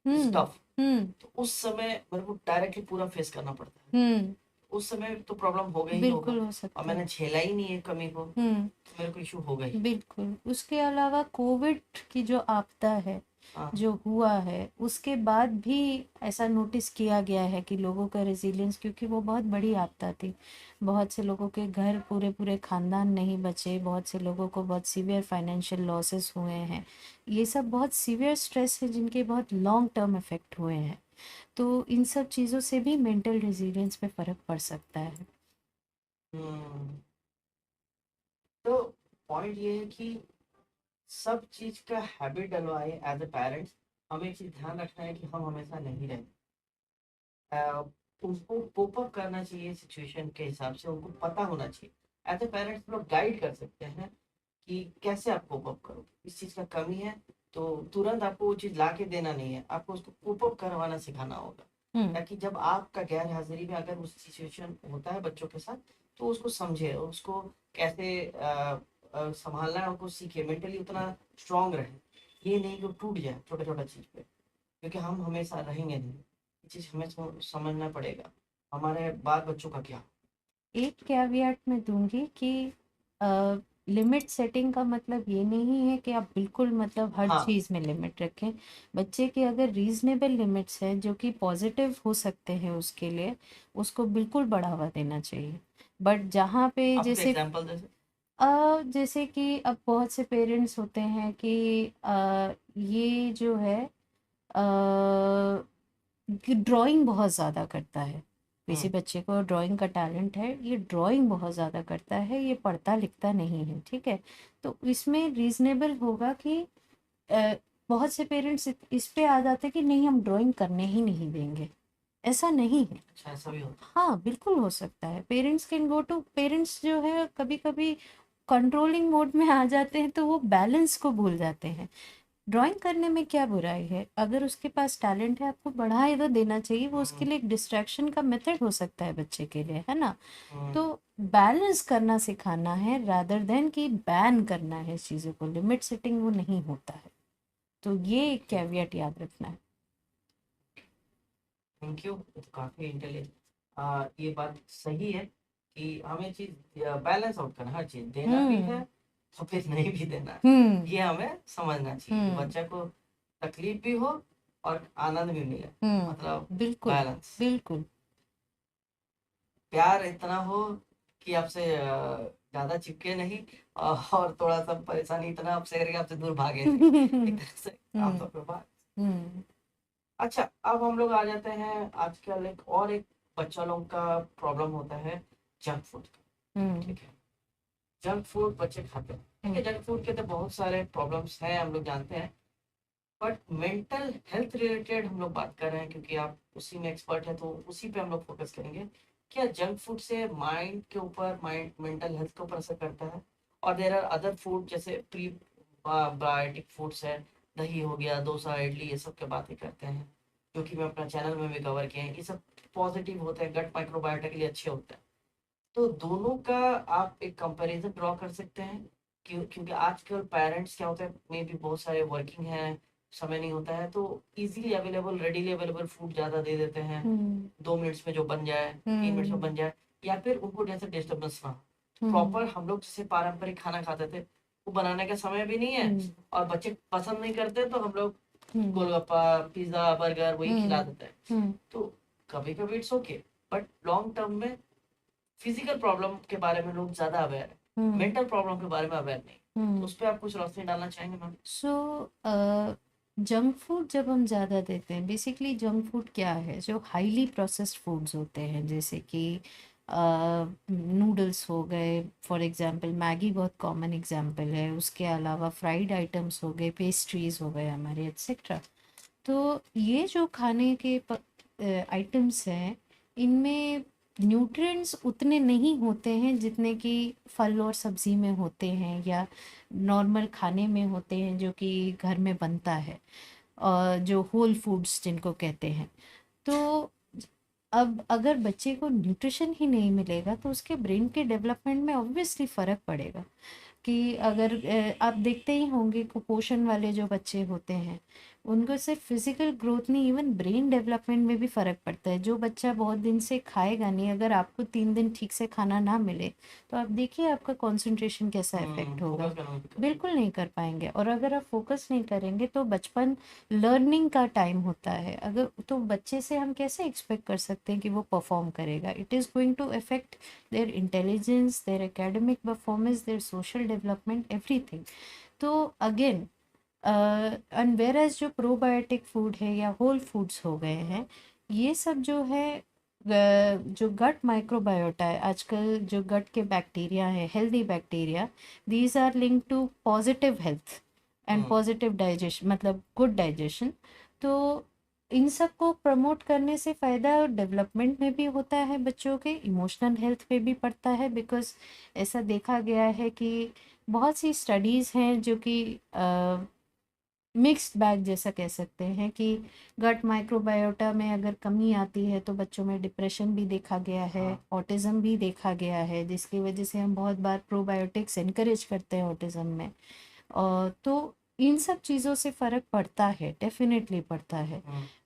इज़
हुँ,
टफ।
हुँ,
तो उस समय मेरे को डायरेक्टली पूरा फेस करना पड़ता है।
हुँ,
उस समय तो प्रॉब्लम होगा ही होगा,
बिल्कुल हो
और
सकता है।
मैंने झेला ही नहीं है कमी को,
हुँ,
तो मेरे को इश्यू होगा ही।
बिल्कुल। उसके अलावा कोविड की जो आपदा है,
हाँ,
जो हुआ है, उसके बाद भी ऐसा नोटिस किया गया है कि लोगों का रेज़िलियंस, क्योंकि वो बहुत बड़ी आपदा थी। बहुत से लोगों के घर पूरे-पूरे ख़ानदान नहीं बचे, बहुत से लोगों को बहुत सीवियर फाइनेंशियल लॉसेस हुए हैं। ये सब बहुत सीवियर स्ट्रेस है जिनके बहुत लॉन्ग टर्म इफ़ेक्ट हुए हैं। तो इन सब चीज़ों से भी मेंटल रेज़िलियंस पे फ़र्क पड़ सकता है।
हुँ। तो पॉइंट ये है कि सब चीज़ का हैबिट डलवाए एज़ अ पेरेंट्स, हमें एक चीज़ ध्यान रखना है कि हम हमेशा नहीं रहें। अ, उनको कोप अप करना चाहिए सिचुएशन के हिसाब से, उनको पता होना चाहिए। एज़ अ पेरेंट्स लोग गाइड कर सकते हैं कि कैसे आप कोप अप करोगे। इस चीज़ का कमी है, तो तुरंत आपको वो चीज़ ला के देना नहीं है, आपको उसको कोप अप करवाना सिखाना होगा।
हुँ,
ताकि जब आपका गैर हाज़िरी में अगर उस सिचुएशन होता है बच्चों के साथ, तो उसको समझे और उसको कैसे सँभालना है उनको सीखे, मेंटली उतना स्ट्रॉन्ग रहे। ये नहीं कि वो टूट जाए छोटा-छोटा चीज़ पे, क्योंकि हम हमेशा रहेंगे नहीं। ये चीज़ हमें समझना पड़ेगा, हमारे बाद बच्चों का क्या?
एक कैveat मैं दूँगी कि अ, लिमिट सेटिंग का मतलब ये नहीं है कि आप बिल्कुल मतलब हर
हाँ,
चीज़ में लिमिट रखें। बच्चे की अगर रीज़नेबल लिमिट्स हैं जो कि पॉज़िटिव हो सकते हैं उसके लिए, उसको बिल्कुल बढ़ावा देना चाहिए। बट जहाँ पे
आप कोई
जैसे
एग्ज़ाम्पल दे सकते
जैसे कि अब बहुत से पेरेंट्स होते हैं कि ये जो है कि ड्राइंग बहुत ज़्यादा करता है। किसी
हुँ,
बच्चे को ड्राइंग का टैलेंट है, ये ड्राइंग बहुत ज़्यादा करता है, ये पढ़ता लिखता नहीं है, ठीक है? तो इसमें रीज़नेबल होगा कि अ, बहुत से पेरेंट्स इस पे आ जाते हैं कि नहीं हम ड्राइंग करने ही नहीं देंगे। ऐसा नहीं है।
अच्छा ऐसा भी होता है।
हाँ, बिल्कुल हो सकता है। Parents can go to parents जो है कभी-कभी कंट्रोलिंग मोड में आ जाते हैं तो वो बैलेंस को भूल जाते हैं। ड्राइंग करने में क्या बुराई है? अगर उसके पास टैलेंट है आपको बढ़ाए तो देना चाहिए, वो उसके
हुँ,
लिए एक डिस्ट्रैक्शन का मेथड हो सकता है बच्चे के लिए, है ना?
हुँ,
तो बैलेंस करना सिखाना है रादर देन कि बैन करना है इस चीज़ों को, लिमिट सेटिंग वो नहीं होता है। तो ये एक
ओके,
कैveat याद रखना है।
Thank you. ये तो काफ़ी ये बात सही है कि हमें चीज़ बैलेंस आउट करना, हर चीज़ देना भी है
हुँ,
और फिर नहीं भी देना है।
हुँ,
ये हमें समझना चाहिए कि
हुँ,
बच्चे को तकलीफ भी हो और आनंद भी मिले,
हुँ,
मतलब
बिल्कुल,
बैलेंस।
बिल्कुल।
प्यार इतना हो कि आपसे ज़्यादा चिपके नहीं, और थोड़ा-सा परेशानी इतना आपसे करे कि आपसे दूर भागे नहीं। एक तरह से आमतौर
हुँ,
पे बात।
हुँ,
अच्छा, अब हम लोग आ जाते हैं आजकल एक बच्चा लोग का प्रॉब्लम होता है जंक फूड का,
हुँ,
ठीक है? जंक फूड बच्चे खाते हैं, ठीक है?
हुँ,
जंक फूड के तो बहुत सारे प्रॉब्लम्स हैं, हम लोग जानते हैं। बट मेंटल हेल्थ रिलेटेड हम लोग बात कर रहे हैं, क्योंकि आप उसी में एक्सपर्ट हैं, तो उसी पे हम लोग फोकस करेंगे। क्या जंक फूड से माइंड के ऊपर, माइंड मेंटल हेल्थ के ऊपर असर करता है? और देयर आर अदर फूड जैसे प्री बायोटिक फूड्स है, दही हो गया, डोसा, इडली, ये सब की बातें करते हैं, जो कि मैं अपना चैनल में भी कवर किए हैं। ये सब पॉजिटिव होते हैं, गट माइक्रोबायोटा के लिए अच्छे होते हैं। तो दोनों का आप एक कंपैरिजन ड्रॉ कर सकते हैं, क्योंकि आजकल पेरेंट्स क्या होता है, मे भी बहुत सारे वर्किंग हैं, समय नहीं होता है, तो easily available, readily available food ज़्यादा दे देते हैं,
हुँ,
2 मिनट्स में जो बन जाए, 3 मिनट्स में
हुँ,
बन जाए, या फिर उनको जैसे डिस्टर्बेंस ना हो।
हुँ,
प्रॉपर हम लोग जैसे पारंपरिक खाना खाते थे, वो बनाने का समय भी नहीं है,
हुँ,
और बच्चे पसंद नहीं करते, तो हम लोग
हुँ,
गोलगप्पा, पिज्ज़ा, बर्गर वही खिला
हुँ,
देते हैं।
हुँ,
तो कभी कभी it's okay, but long term में फिजिकल प्रॉब्लम के बारे में लोग ज़्यादा अवेयर है,
हुँ,
मेंटल प्रॉब्लम के बारे में अवेयर नहीं। तो
हुँ।
उस पे आप कुछ रोशनी डालना चाहेंगे मैम?
सो जंक फूड जब हम ज़्यादा देते हैं, बेसिकली जंक फूड क्या है, जो हाईली प्रोसेस्ड फूड्स होते हैं जैसे कि नूडल्स हो गए, फॉर एग्जांपल मैगी बहुत कॉमन एग्जांपल है, उसके अलावा फ्राइड आइटम्स हो गए, पेस्ट्रीज हो गए हमारे, एक्सेट्रा। तो ये जो खाने के आइटम्स हैं, इनमें न्यूट्रिएंट्स उतने नहीं होते हैं जितने कि फल और सब्ज़ी में होते हैं या नॉर्मल खाने में होते हैं जो कि घर में बनता है। जो होल फूड्स जिनको कहते हैं। तो अब अगर बच्चे को न्यूट्रिशन ही नहीं मिलेगा तो उसके ब्रेन के डेवलपमेंट में ऑब्वियसली फ़र्क पड़ेगा। कि अगर आप देखते ही होंगे कुपोषण वाले जो बच्चे होते हैं उनको सिर्फ फिजिकल ग्रोथ नहीं, इवन ब्रेन डेवलपमेंट में भी फ़र्क पड़ता है। जो बच्चा बहुत दिन से खाएगा नहीं, अगर आपको 3 दिन ठीक से खाना ना मिले तो आप देखिए आपका कंसंट्रेशन कैसा इफेक्ट होगा।
फोकस करना दिक्कत
बिल्कुल नहीं कर पाएंगे। और अगर आप फोकस नहीं करेंगे तो बचपन लर्निंग का टाइम होता है, अगर तो बच्चे से हम कैसे एक्सपेक्ट कर सकते हैं कि वो परफॉर्म करेगा। It is going to affect their intelligence, their academic performance, their social development, everything. तो अगेन एंड वेयर एज जो प्रोबायोटिक फूड है या होल फूड्स हो गए हैं, ये सब जो है जो गट माइक्रोबायोटा है आजकल, जो गट के बैक्टीरिया है, healthy bacteria, these are link to positive health and positive digestion, मतलब गुड डाइजेशन। तो इन सब को प्रमोट करने से फ़ायदा डेवलपमेंट में भी होता है, बच्चों के इमोशनल हेल्थ पे भी पड़ता है। बिकॉज ऐसा देखा गया है कि बहुत सी स्टडीज़ हैं जो कि मिक्स्ड बैग जैसा कह सकते हैं कि गट माइक्रोबायोटा में अगर कमी आती है तो बच्चों में डिप्रेशन भी देखा गया है, ऑटिज़म भी देखा गया है, जिसकी वजह से हम बहुत बार प्रोबायोटिक्स इनकरेज करते हैं ऑटिज़म में। और तो इन सब चीज़ों से फ़र्क पड़ता है, डेफिनेटली पड़ता है।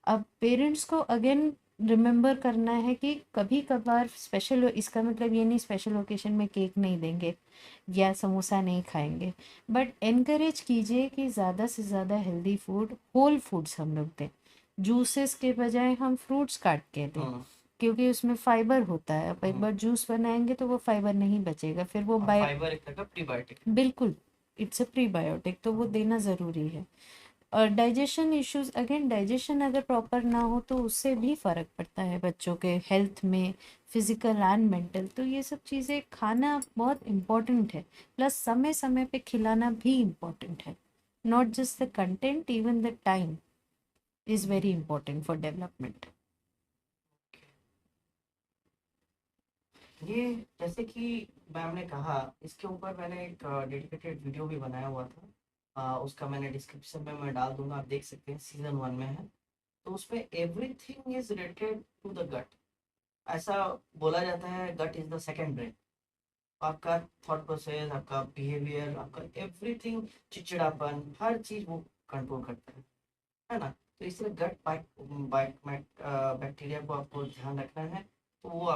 अब पेरेंट्स को अगेन रिमेंबर करना है कि कभी कभार स्पेशल, इसका मतलब ये नहीं स्पेशल ओकेशन में केक नहीं देंगे या समोसा नहीं खाएंगे, बट एनकरेज कीजिए कि ज़्यादा से ज़्यादा हेल्दी फूड, होल फूड्स हम लोग दें। जूसेस के बजाय हम फ्रूट्स काट के दें, क्योंकि उसमें फाइबर होता है। अब एक बार जूस बनाएंगे तो वो फाइबर नहीं बचेगा, फिर वो
फाइबर एक तरह का प्रीबायोटिक।
बिल्कुल, इट्स अ प्रीबायोटिक, तो वो देना ज़रूरी है। और डाइजेशन इश्यूज, अगेन डाइजेशन अगर प्रॉपर ना हो तो उससे भी फ़र्क पड़ता है बच्चों के हेल्थ में, फिजिकल एंड मेंटल। तो ये सब चीज़ें खाना बहुत इम्पोर्टेंट है, प्लस समय समय पे खिलाना भी इम्पोर्टेंट है। Not just the content, even the time is very important for development.
ये जैसे कि मैम ने कहा, इसके ऊपर मैंने एक डेडिकेटेड वीडियो भी बनाया हुआ था। उसका मैंने डिस्क्रिप्शन में मैं डाल दूंगा, आप देख सकते हैं, सीजन 1 में है। तो उसमें everything is related to the gut. ऐसा बोला जाता है gut is the second brain. आपका थॉट प्रोसेस, आपका बिहेवियर, आपका एवरीथिंग, चिड़चिड़ापन, हर चीज वो कंट्रोल करता है ना। तो इसलिए गट बैक्टीरिया को आपको ध्यान रखना है। तो वो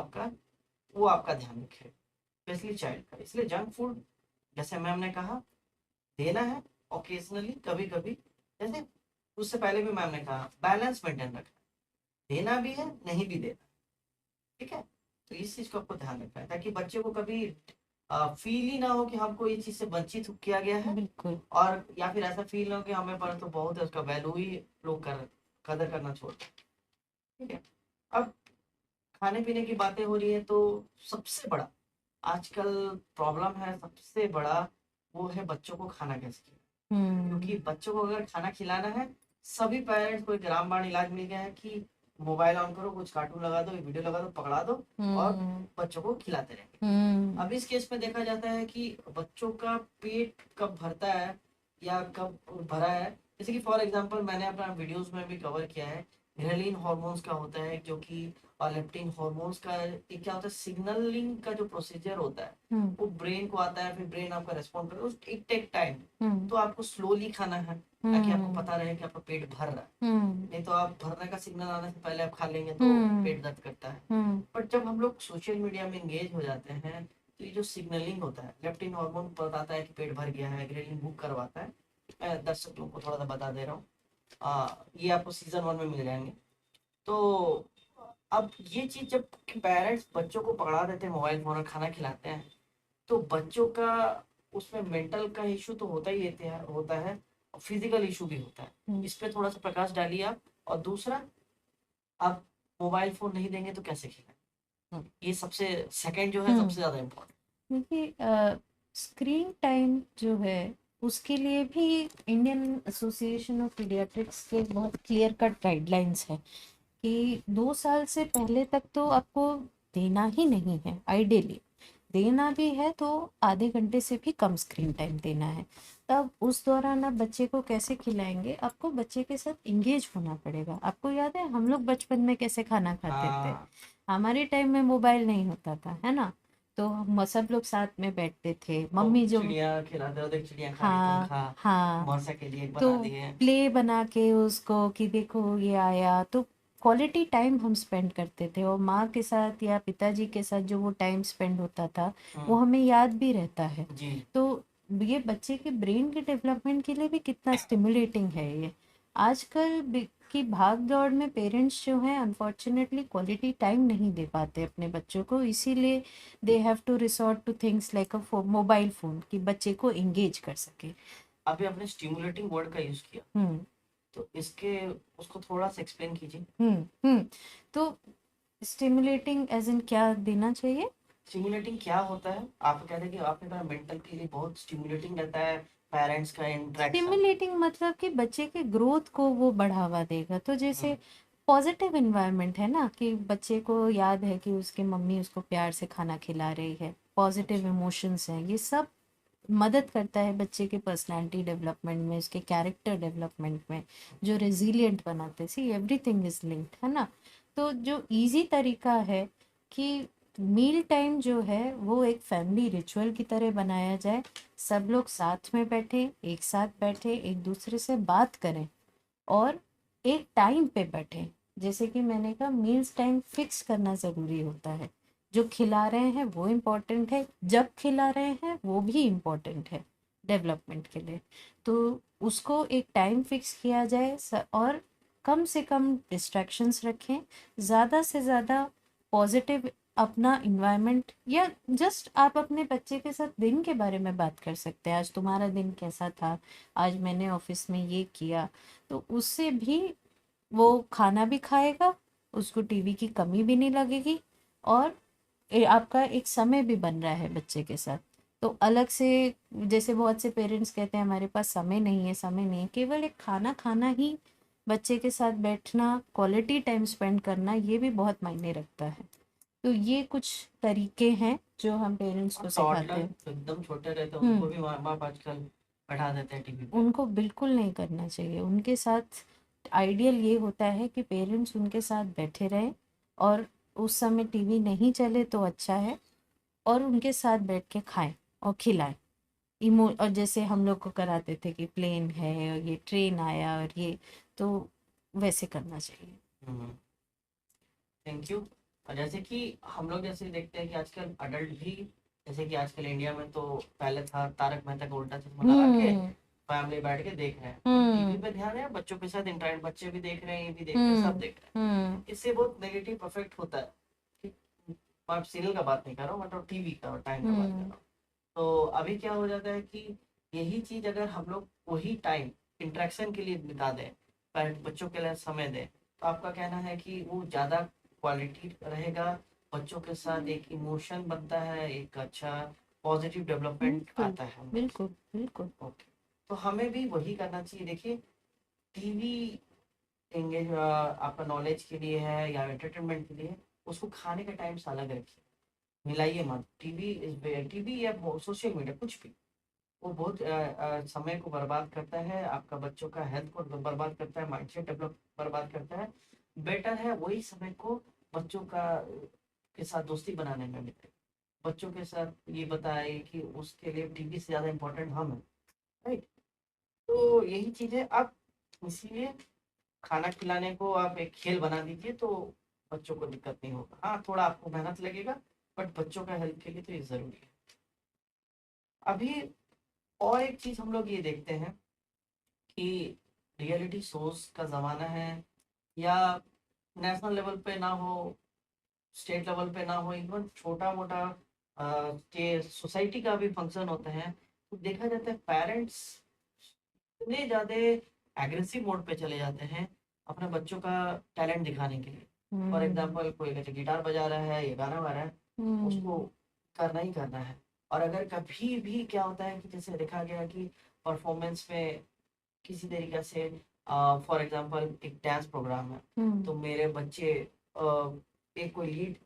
आपका ध्यान रखे, स्पेशली चाइल्ड का। इसलिए जंक फूड, जैसे मैम ने कहा, देना है ओकेजनली, कभी कभी। जैसे उससे पहले भी मैम ने कहा, बैलेंस मेंटेन रखना, देना भी है, नहीं भी देना, ठीक है। तो इस चीज को आपको ध्यान रखना है, ताकि बच्चे को कभी फील ही ना हो कि हमको ये चीज से वंचित किया गया है।
बिल्कुल।
और या फिर ऐसा फील ना हो कि हमें पर तो बहुत है, उसका वैल्यू ही लोग कदर करना छोड़ दें, ठीक है। अब खाने पीने की बातें हो रही है, तो सबसे बड़ा आजकल प्रॉब्लम है, सबसे बड़ा वो है बच्चों को खाना कैसे खिलाना। क्योंकि बच्चों को अगर खाना खिलाना है, सभी पेरेंट्स को एक रामबाण इलाज मिल गया है कि मोबाइल ऑन करो, कुछ कार्टून लगा दो, वीडियो लगा दो, पकड़ा दो और बच्चों को खिलाते रहेंगे। अब इस केस में देखा जाता है कि बच्चों का पेट कब भरता है या कब भरा है। जैसे कि फॉर एग्जांपल मैंने अपना वीडियोस में भी कवर किया है, ग्रेलिन हॉर्मोन्स का होता है, जो कि और लेप्टिन हॉर्मोन्स का एक क्या होता है, सिग्नलिंग का जो प्रोसीजर होता है वो ब्रेन को आता है, फिर ब्रेन आपका रेस्पॉन्ड करता है, इट टेक टाइम। तो आपको स्लोली खाना है, ताकि आपको पता रहे कि आपका पेट भर रहा है। नहीं तो आप भरने का सिग्नल आने से पहले आप खा लेंगे तो पेट दर्द करता है। बट जब हम लोग सोशल मीडिया में एंगेज हो जाते हैं, तो ये जो सिग्नलिंग होता है, लेप्टिन हार्मोन बताता है कि पेट भर गया है, ग्रेलिन भूख करवाता है। मैं दर्शक लोगों को थोड़ा सा बता दे रहा हूँ, ये आपको सीजन 1 में मिल जाएंगे। तो अब ये चीज जब पेरेंट्स बच्चों को पकड़ा देते हैं मोबाइल फोन और खाना खिलाते हैं, तो बच्चों का उसमें मेंटल का इशू तो होता है, फिजिकल इशू भी होता है। इस पे थोड़ा सा प्रकाश डालिए आप। और दूसरा, आप मोबाइल फोन नहीं देंगे तो कैसे खिलाएं, ये सबसे सेकंड जो है सबसे ज्यादा इम्पोर्टेंट।
देखिए स्क्रीन टाइम जो है उसके लिए भी इंडियन एसोसिएशन ऑफ पीडियाट्रिक्स के बहुत क्लियर कट गाइडलाइंस है कि 2 साल से पहले तक तो आपको देना ही नहीं है। आइडियली देना भी है तो आधे घंटे से भी कम स्क्रीन टाइम देना है। तब उस दौरान आप बच्चे को कैसे खिलाएंगे, आपको बच्चे के साथ इंगेज होना पड़ेगा। आपको याद है हम लोग बचपन में कैसे खाना खाते थे?
हाँ,
हमारे टाइम में मोबाइल नहीं होता था, है ना? तो हम सब लोग साथ में बैठते थे,
और
मम्मी जो,
चिड़िया खिलाते होते, चिड़िया खा रही तुम
हाँ
खा,
हाँ,
मौसा के लिए एक
तो
बना दिए।
प्ले बना के उसको कि देखो ये आया, तो क्वालिटी टाइम हम स्पेंड करते थे, और माँ के साथ या पिताजी के साथ जो वो टाइम स्पेंड होता था वो
हम्म।
हमें याद भी रहता है।
जी।
तो ये बच्चे के ब्रेन के डेवलपमेंट के लिए भी कितना स्टिमुलेटिंग है ये। आजकल की भाग दौड़ में पेरेंट्स जो हैं अनफॉर्चुनेटली क्वालिटी टाइम नहीं दे पाते अपने बच्चों को, इसीलिए they have to resort to things like a mobile phone कि बच्चे को इंगेज कर सके।
अभी आपने स्टिमुलेटिंग वर्ड का यूज किया,
हम्म
तो इसके उसको थोड़ा सा एक्सप्लेन कीजिए।
तो स्टिमुलेटिंग एज इन क्या देना चाहिए?
स्टिमुलेटिंग क्या होता है? आप कह रहे हैं कि आपने कहा मेंटल के लिए बहुत स्टिमुलेटिंग रहता है, पेरेंट्स का इंटरेक्शन।
स्टिमुलेटिंग मतलब कि बच्चे के ग्रोथ को वो बढ़ावा देगा। तो जैसे
हम्म।
पॉजिटिव इन्वायरमेंट है ना, कि बच्चे को याद है कि उसकी मम्मी उसको प्यार से खाना खिला रही है, पॉजिटिव
अच्छा।
इमोशंस हैं, ये सब मदद करता है बच्चे के पर्सनालिटी डेवलपमेंट में, उसके कैरेक्टर डेवलपमेंट में, जो रेजिलिएंट बनाते, सी एवरीथिंग इज लिंक्ड, है ना? तो जो इजी तरीका है कि मील टाइम जो है वो एक फैमिली रिचुअल की तरह बनाया जाए, सब लोग साथ में बैठे, एक साथ बैठे, एक दूसरे से बात करें, और एक टाइम पे बैठे। जैसे कि मैंने कहा मील्स टाइम फिक्स करना ज़रूरी होता है। जो खिला रहे हैं वो इम्पोर्टेंट है, जब खिला रहे हैं वो भी इम्पोर्टेंट है डेवलपमेंट के लिए। तो उसको एक टाइम फिक्स किया जाए, और कम से कम डिस्ट्रैक्शंस रखें, ज़्यादा से ज़्यादा पॉजिटिव अपना इन्वायरमेंट, या जस्ट आप अपने बच्चे के साथ दिन के बारे में बात कर सकते हैं, आज तुम्हारा दिन कैसा था, आज मैंने ऑफिस में ये किया। तो उससे भी वो खाना भी खाएगा, उसको टीवी की कमी भी नहीं लगेगी, और आपका एक समय भी बन रहा है बच्चे के साथ। तो अलग से, जैसे बहुत से पेरेंट्स कहते हैं हमारे पास समय नहीं है, समय नहीं है, केवल एक खाना खाना ही, बच्चे के साथ बैठना, क्वालिटी टाइम स्पेंड करना, ये भी बहुत मायने रखता है। तो ये कुछ तरीके हैं जो हम पेरेंट्स
और
को सिखाते
टॉडलर
हैं।
एकदम छोटे रहते हैं, उनको
हम्म
भी माँ बाप आजकल बैठा देते हैं टीवी पे।
उनको बिल्कुल नहीं करना चाहिए, उनके साथ आइडियल ये होता है कि पेरेंट्स उनके साथ बैठे रहें, और उस समय टीवी नहीं चले तो अच्छा है, और उनके साथ बैठ के खाएं और खिलाएं। इमो और जैसे हम लोग को कराते थे कि प्लेन है और ये ट्रेन आया और ये, तो वैसे करना चाहिए।
हम्म। Thank you. और जैसे कि हम लोग जैसे देखते हैं कि आजकल अडल्ट भी, जैसे कि आजकल इंडिया में तो पहले था तारक मेहता का उल्टा चश्मा लगा के
हम्म
फैमिली बैठ के देख रहे हैं, अब टीवी
हम्म
पे ध्यान है, बच्चों के साथ इंटरेक्ट, बच्चे भी देख रहे हैं, ये भी देख रहे हैं, सब
हम्म
देख रहे हैं।
हम्म
इससे बहुत नेगेटिव इफेक्ट होता है कि, मैं सीरियल का बात नहीं कर रहा हूँ, मतलब टीवी का टाइम का बात कर
हम्म
रहा हूँ। तो अभी क्या हो जाता है कि यही चीज अगर हम लोग वही टाइम इंटरेक्शन के लिए बिता दें, बच्चों के लिए समय दें, तो आपका कहना है कि वो ज्यादा क्वालिटी रहेगा, बच्चों के साथ एक इमोशन बनता है, एक अच्छा पॉजिटिव डेवलपमेंट
बिल्कुल
आता है उनके
बिल्कुल बिल्कुल।
साथ। ओके। तो हमें भी वही करना चाहिए। देखिए, टीवी एंगेज आपका नॉलेज के लिए है या एंटरटेनमेंट के लिए, उसको खाने का टाइम से अलग रखिए, मिलाइए मत। टीवी टीवी या सोशल मीडिया कुछ भी, वो बहुत समय को बर्बाद करता है, आपका बच्चों का हेल्थ को बर्बाद करता है, माइंडसेट डेवलप बर्बाद करता है। बेटर है वही समय को बच्चों का के साथ दोस्ती बनाने में बिताए, बच्चों के साथ ये बताए कि उसके लिए टीवी से ज्यादा इम्पोर्टेंट हम हैं। राइट। तो यही चीज है। आप इसीलिए खाना खिलाने को आप एक खेल बना दीजिए, तो बच्चों को दिक्कत नहीं होगा। हाँ, थोड़ा आपको मेहनत लगेगा, बट बच्चों का हेल्थ के लिए तो ये जरूरी है। अभी और एक चीज हम लोग ये देखते हैं कि रियलिटी शोज का जमाना है, या नेशनल लेवल पे ना हो, स्टेट लेवल पे ना हो, इवन छोटा मोटा के सोसाइटी का भी फंक्शन होते हैं, तो देखा जाता है पेरेंट्स इतने ज्यादा एग्रेसिव मोड पे चले जाते हैं अपने बच्चों का टैलेंट दिखाने के लिए। फॉर
हम्म
एग्जाम्पल, कोई बच्चा गिटार बजा रहा है या गाना गा रहा है, उसको
हम्म
करना ही करना है। और अगर कभी भी क्या होता है कि जैसे देखा गया कि परफॉर्मेंस में किसी तरीके से, फॉर एग्जांपल एक डांस प्रोग्राम है,
हम्म
तो मेरे बच्चे एक कोई लीड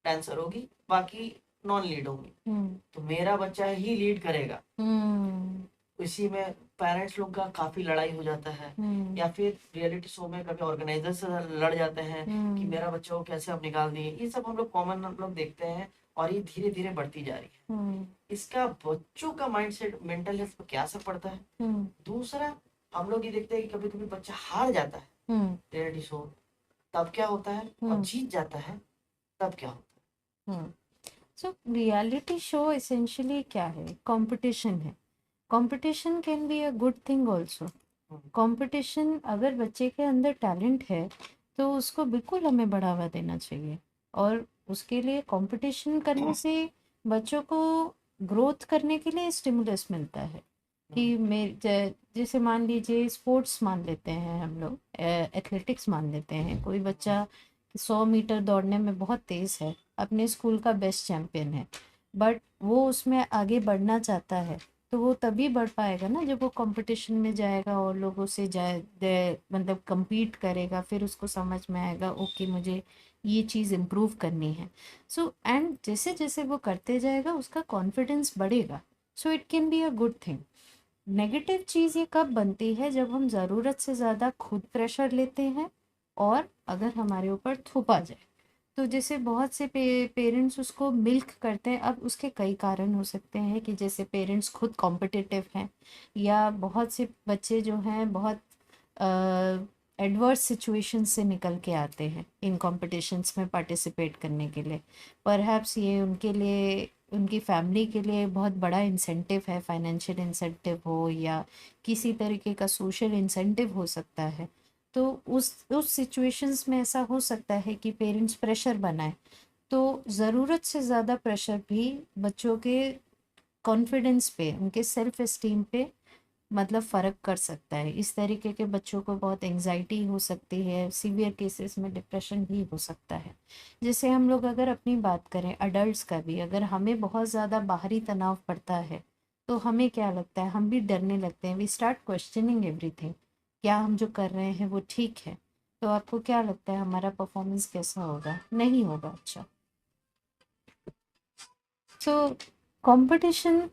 डांसर होगी, बाकी नॉन लीड होंगी,
हम्म
तो मेरा बच्चा ही लीड करेगा,
हम्म
इसी में पेरेंट्स लोग का काफी लड़ाई हो जाता है, या फिर रियलिटी शो में कभी ऑर्गेनाइजर से लड़ जाते हैं कि मेरा बच्चा को कैसे आप निकाल दिए। ये सब हम लोग कॉमन हम लोग देखते हैं, और ये धीरे धीरे बढ़ती जा रही है। इसका बच्चों का माइंडसेट, मेंटल हेल्थ पर क्या असर पड़ता है। दूसरा, हम लोग ये देखते हैं कि कभी कभी बच्चा हार जाता है रियलिटी शो, तब क्या होता है, और जीत जाता है तब क्या होता है।
सो रियलिटी शो एसेंशियली क्या है, कंपटीशन है। Competition can be a good thing also. Competition, अगर बच्चे के अंदर टैलेंट है तो उसको बिल्कुल हमें बढ़ावा देना चाहिए, और उसके लिए कंपटीशन करने से बच्चों को ग्रोथ करने के लिए स्टिमुलस मिलता है। कि जैसे मान लीजिए स्पोर्ट्स मान लेते हैं हम लोग, एथलेटिक्स मान लेते हैं। कोई बच्चा 100 मीटर दौड़ने में बहुत तेज़ है, अपने स्कूल का बेस्ट चैम्पियन है, बट वो उसमें आगे बढ़ना चाहता है, तो वो तभी बढ़ पाएगा ना जब वो कंपटीशन में जाएगा और लोगों से मतलब compete करेगा। फिर उसको समझ में आएगा ओके मुझे ये चीज़ इम्प्रूव करनी है। सो एंड जैसे जैसे वो करते जाएगा उसका कॉन्फिडेंस बढ़ेगा। So it can be a good thing. Negative चीज़ ये कब बनती है, जब हम ज़रूरत से ज़्यादा खुद प्रेशर लेते हैं और अगर हमारे ऊपर थोपा जाए। तो जैसे बहुत से पेरेंट्स उसको मिल्क करते हैं। अब उसके कई कारण हो सकते हैं कि जैसे पेरेंट्स खुद कॉम्पिटिटिव हैं, या बहुत से बच्चे जो हैं बहुत एडवर्स सिचुएशन से निकल के आते हैं इन कॉम्पिटिशन्स में पार्टिसिपेट करने के लिए। परहैप्स ये उनके लिए, उनकी फैमिली के लिए बहुत बड़ा इंसेंटिव है, फाइनेंशियल इंसेंटिव हो या किसी तरीके का सोशल इंसेंटिव हो सकता है। तो उस सिचुएशंस में ऐसा हो सकता है कि पेरेंट्स प्रेशर बनाए। तो ज़रूरत से ज़्यादा प्रेशर भी बच्चों के कॉन्फिडेंस पे, उनके सेल्फ एस्टीम पे मतलब फ़र्क कर सकता है। इस तरीके के बच्चों को बहुत एंजाइटी हो सकती है, सीवियर केसेस में डिप्रेशन भी हो सकता है। जैसे हम लोग अगर अपनी बात करें अडल्ट्स का भी, अगर हमें बहुत ज़्यादा बाहरी तनाव पड़ता है तो हमें क्या लगता है, हम भी डरने लगते हैं। वी स्टार्ट क्वेश्चनिंग एवरीथिंग, क्या हम जो कर रहे हैं वो ठीक है। तो आपको क्या लगता है हमारा परफॉर्मेंस कैसा होगा, नहीं होगा अच्छा। तो कंपटीशन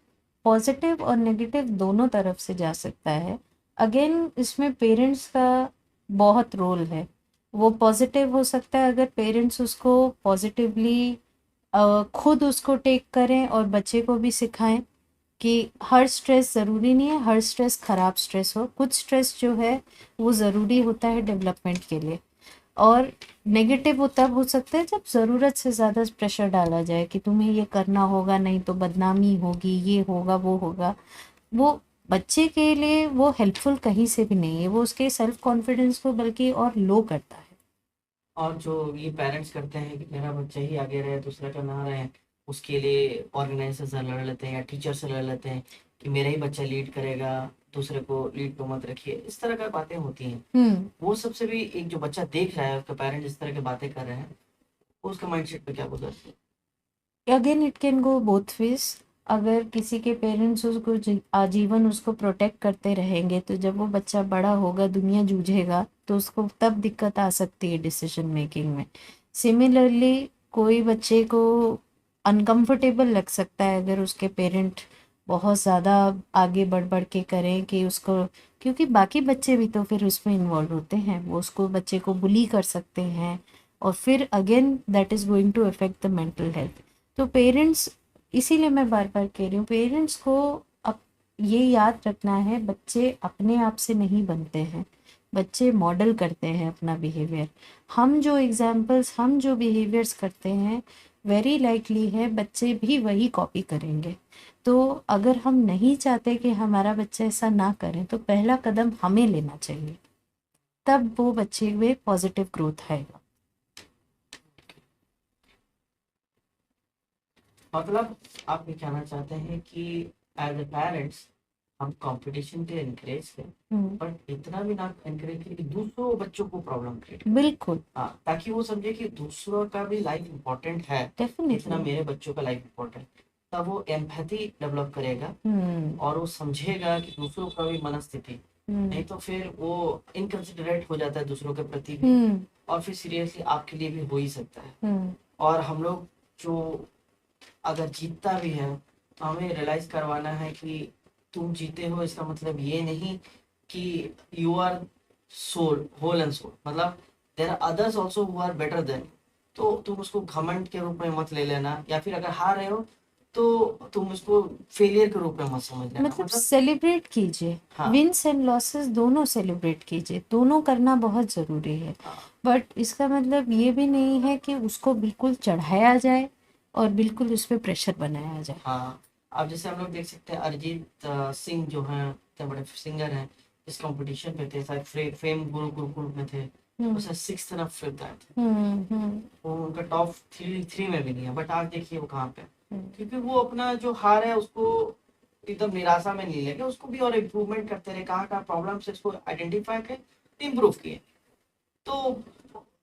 पॉजिटिव और नेगेटिव दोनों तरफ से जा सकता है। अगेन इसमें पेरेंट्स का बहुत रोल है। वो पॉजिटिव हो सकता है अगर पेरेंट्स उसको पॉजिटिवली खुद उसको टेक करें और बच्चे को भी सिखाएं कि हर स्ट्रेस ज़रूरी नहीं है, हर स्ट्रेस ख़राब स्ट्रेस हो। कुछ स्ट्रेस जो है वो ज़रूरी होता है डेवलपमेंट के लिए। और नेगेटिव वो तब हो सकता है जब ज़रूरत से ज़्यादा प्रेशर डाला जाए कि तुम्हें ये करना होगा, नहीं तो बदनामी होगी, ये होगा वो होगा। वो बच्चे के लिए वो हेल्पफुल कहीं से भी नहीं है, वो उसके सेल्फ कॉन्फिडेंस को बल्कि और लो करता है।
और जो ये पेरेंट्स करते हैं कि मेरा बच्चा ही आगे रहे, दूसरा का ना रहे, उसके लिए ऑर्गेनाइजर से लड़ लेते हैं या टीचर से लड़ लेते हैं कि मेरा ही बच्चा लीड करेगा, दूसरे को लीड पे मत रखिए। इस तरह का बातें होती हैं। वो सबसे भी एक जो बच्चा देख रहा है, उसका पेरेंट इस तरह की बातें कर रहे हैं, उसका माइंडसेट पे क्या गुजरती है।
Again it can go both ways. अगर किसी के पेरेंट्स उसको आजीवन उसको प्रोटेक्ट करते रहेंगे तो जब वो बच्चा बड़ा होगा, दुनिया जूझेगा, तो उसको तब दिक्कत आ सकती है डिसीजन मेकिंग में। सिमिलरली कोई बच्चे को अनकंफर्टेबल लग सकता है अगर उसके पेरेंट बहुत ज़्यादा आगे बढ़ बढ़ के करें कि उसको, क्योंकि बाकी बच्चे भी तो फिर उसमें इन्वॉल्व होते हैं, वो उसको बच्चे को बुली कर सकते हैं, और फिर again that is going to affect the mental health. तो पेरेंट्स, इसीलिए मैं बार बार कह रही हूँ, पेरेंट्स को अब ये याद रखना है बच्चे अपने आप से नहीं बनते हैं, बच्चे मॉडल करते हैं अपना बिहेवियर। हम जो एग्जाम्पल्स, हम जो बिहेवियर्स करते हैं, वेरी लाइकली है बच्चे भी वही कॉपी करेंगे। तो अगर हम नहीं चाहते कि हमारा बच्चा ऐसा ना करे तो पहला कदम हमें लेना चाहिए, तब वो बच्चे में पॉजिटिव ग्रोथ आएगा।
मतलब आप ये कहना चाहते हैं कि एज ए पेरेंट्स हम कंपटीशन के एनकरेज करें, बट इतना भी ना एनकरेज करें कि दूसरों बच्चों को प्रॉब्लम क्रिएट करें।
बिल्कुल,
हाँ, ताकि वो समझे कि दूसरों का भी लाइफ इम्पोर्टेंट है, जितना
डेफिनेटली।
मेरे बच्चों का लाइफ इम्पोर्टेंट। तब वो एम्पैथी डेवलप करेगा और वो समझेगा कि दूसरों का भी मनस्थिति। नहीं तो फिर वो इनकंसिडरेट हो जाता है दूसरों के प्रति भी, और फिर सीरियसली आपके लिए भी हो ही सकता है। और हम लोग जो अगर जीतता भी है तो हमें रियलाइज करवाना है कि तुम जीते हो इसका मतलब ये नहीं कि you are sole whole and sole, मतलब there are others also who are better than. तो तुम उसको घमंड के रूप में मत ले लेना, या फिर अगर हार रहे हो तो तुम उसको फेलियर के रूप में मत समझ लेना,
मतलब
मतलब
सेलिब्रेट कीजिए,
हाँ
विंस एंड लॉसेस दोनों सेलिब्रेट कीजिए, दोनों करना बहुत ज़रूरी है।
हाँ
बट इसका मतलब ये भी नहीं है कि उसको बिल्कुल चढ़ाया जाए और बिल्कुल उस पर प्रेशर बनाया जाए।
हाँ। अब जैसे हम लोग देख सकते हैं अरिजीत सिंह जो हैं, इतने बड़े सिंगर हैं, इस कंपटीशन पे थे शायद फेम गुरुकुल में थे,
हम्म
उसे सिक्स तरफ फिल्म आए थे,
हम्म।
वो उनका टॉप थ्री में भी नहीं है, बट आज देखिए वो कहाँ पे है।
हम्म।
क्योंकि वो अपना जो हार है उसको एकदम निराशा में नहीं लेके उसको भी और इम्प्रूवमेंट करते रहे, कहाँ कहाँ प्रॉब्लम है इसको आइडेंटिफाई करके इम्प्रूव किए। तो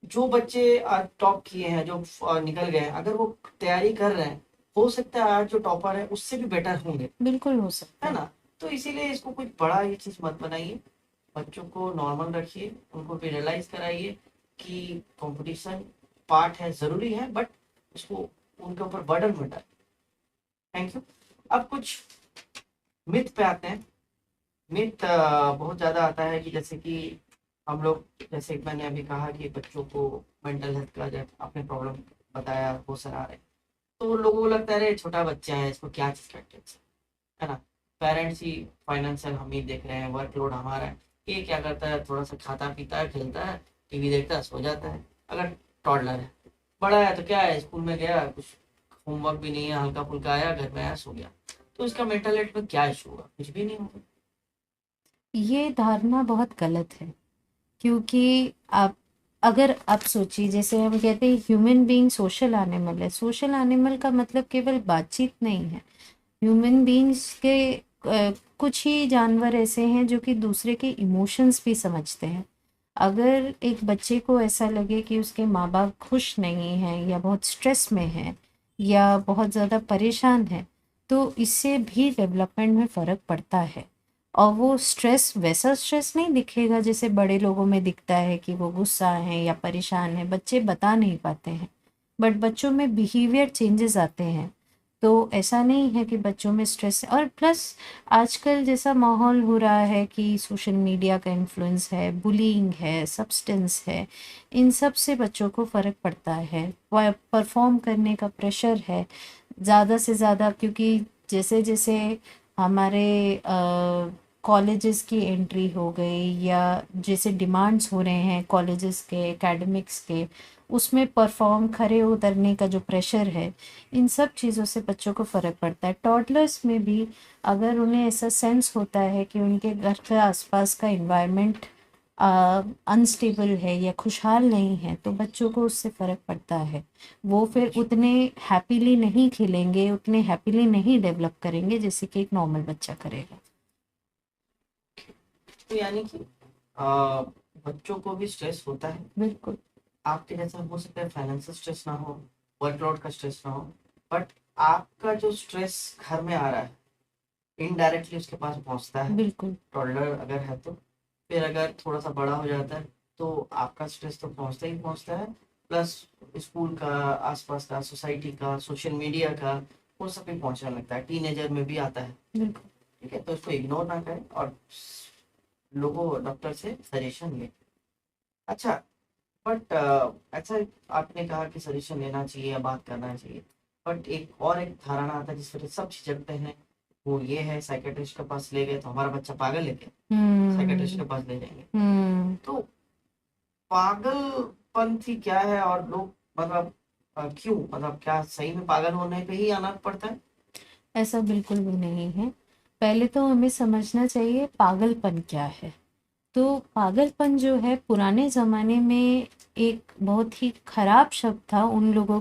जो बच्चे आज टॉप किए हैं, जो निकल गए हैं, अगर वो तैयारी कर रहे हैं, हो सकता है आज जो टॉपर है उससे भी बेटर होंगे,
बिल्कुल हो सकता
है
है।
ना। तो इसीलिए इसको कुछ बड़ा ये चीज मत बनाइए, बच्चों को नॉर्मल रखिए, उनको भी रियलाइज कराइए कि कंपटीशन पार्ट है, जरूरी है, बट उसको उनके ऊपर बर्डन मत डालिए। Thank you. अब कुछ मिथ पे आते हैं। मिथ बहुत ज्यादा आता है कि जैसे कि हम लोग, जैसे कि मैंने अभी कहा कि बच्चों को मेंटल हेल्थ का जब आपने प्रॉब्लम बताया वो सर आ रहे, तो लोगों को लगता है अरे छोटा बच्चा है इसको क्या चीज का टेंशन, है ना। पेरेंट्स ही फाइनेंशियल हम ही देख रहे हैं, वर्कलोड हमारा है, ये क्या करता है थोड़ा सा खाता पीता है, खेलता है, टीवी देखता है, सो जाता है। अगर टॉडलर है, बड़ा है तो क्या है, स्कूल में गया, कुछ होमवर्क भी नहीं है, हल्का फुल्का आया, घर में आया, सो गया, तो इसका मेंटल हेल्थ में क्या इशू होगा, कुछ भी नहीं होगा।
ये धारणा बहुत गलत है, क्योंकि आप अगर आप सोचिए, जैसे हम कहते हैं ह्यूमन बीइंग सोशल एनिमल है, सोशल एनिमल का मतलब केवल बातचीत नहीं है। ह्यूमन बीइंग्स के कुछ ही जानवर ऐसे हैं जो कि दूसरे के इमोशंस भी समझते हैं। अगर एक बच्चे को ऐसा लगे कि उसके माँ बाप खुश नहीं हैं या बहुत स्ट्रेस में हैं या बहुत ज़्यादा परेशान है, तो इससे भी डेवलपमेंट में फ़र्क पड़ता है। और वो स्ट्रेस वैसा स्ट्रेस नहीं दिखेगा जैसे बड़े लोगों में दिखता है कि वो गुस्सा है या परेशान है, बच्चे बता नहीं पाते हैं। बट बच्चों में बिहेवियर चेंजेस आते हैं। तो ऐसा नहीं है कि बच्चों में स्ट्रेस है। और प्लस आजकल जैसा माहौल हो रहा है कि सोशल मीडिया का इन्फ्लुएंस है, बुलिंग है, सब्सटेंस है, इन सब से बच्चों को फ़र्क पड़ता है। परफॉर्म करने का प्रेशर है ज़्यादा से ज़्यादा, क्योंकि जैसे जैसे हमारे कॉलेजेस की एंट्री हो गई या जैसे डिमांड्स हो रहे हैं कॉलेजेस के एकेडमिक्स के, उसमें परफॉर्म खरे उतरने का जो प्रेशर है, इन सब चीज़ों से बच्चों को फ़र्क पड़ता है। टॉडलर्स में भी अगर उन्हें ऐसा सेंस होता है कि उनके घर के आसपास का इन्वायरमेंट अनस्टेबल है या खुशहाल नहीं है, तो बच्चों को उससे फ़र्क पड़ता है। वो फिर
अच्छा,
उतने हैप्पीली नहीं खेलेंगे, उतने हैप्पीली नहीं डेवलप करेंगे जैसे कि एक नॉर्मल बच्चा करेगा।
तो यानी कि बच्चों को भी स्ट्रेस होता है,
बिल्कुल।
आपके जैसा हो सकता है फाइनेंशियल स्ट्रेस ना हो, वर्कलोड का स्ट्रेस ना हो, बट आपका जो स्ट्रेस घर में आ रहा है इनडायरेक्टली उसके पास पहुंचता है,
बिल्कुल।
टॉडलर अगर है तो। फिर अगर थोड़ा सा बड़ा हो जाता है तो आपका स्ट्रेस तो पहुंचता ही पहुंचता है, प्लस स्कूल का, आसपास का, सोसाइटी का, सोशल मीडिया का, वो सब भी पहुंचने लगता है, टीनेजर में भी आता है।
बिल्कुल।
ठीक है, तो इसको इग्नोर ना करें और लोगों डॉक्टर से सजेशन लें। अच्छा, बट अच्छा, आपने कहा कि सजेशन लेना चाहिए या बात करना चाहिए, बट एक धारणा आता है जिस वजह से सब झिझकते हैं, वो ये है साइकेट्रिस्ट के पास ले गए तो हमारा बच्चा पागल है क्या, साइकेट्रिस्ट
हम्म
के पास ले जाएंगे।
हम्म।
तो पागलपंथी क्या है, और लोग मतलब क्यों, मतलब क्या सही में पागल होने पे ही आना पड़ता है।
ऐसा बिल्कुल भी नहीं है। पहले तो हमें समझना चाहिए पागलपन क्या है। तो पागलपन जो है पुराने ज़माने में एक बहुत ही खराब शब्द था उन लोगों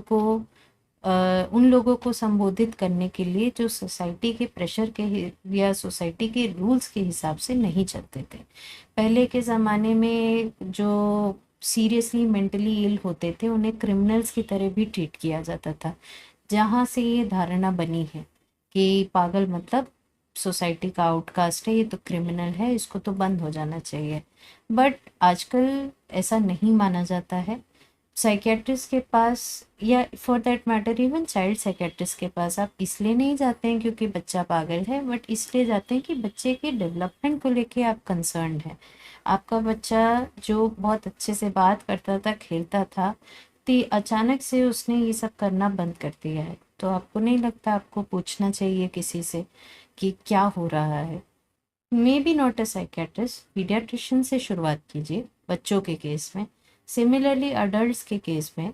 को संबोधित करने के लिए जो सोसाइटी के प्रेशर के या सोसाइटी के रूल्स के हिसाब से नहीं चलते थे। पहले के ज़माने में जो सीरियसली मेंटली इल होते थे उन्हें क्रिमिनल्स की तरह भी ट्रीट किया जाता था, जहाँ से ये धारणा बनी है कि पागल मतलब सोसाइटी का आउटकास्ट है, ये तो क्रिमिनल है, इसको तो बंद हो जाना चाहिए। बट आजकल ऐसा नहीं माना जाता है। साइकियाट्रिस्ट के पास या for that matter even child psychiatrist के पास आप इसलिए नहीं जाते हैं क्योंकि बच्चा पागल है, बट इसलिए जाते हैं कि बच्चे के डेवलपमेंट को लेके आप कंसर्न हैं। आपका बच्चा जो बहुत अच्छे से बात करता था, खेलता था, तो अचानक से उसने ये सब करना बंद कर दिया है, तो आपको नहीं लगता आपको पूछना चाहिए किसी से कि क्या हो रहा है? May be not a psychiatrist, paediatrician से शुरुआत कीजिए बच्चों के केस में। सिमिलरली अडल्ट्स के केस में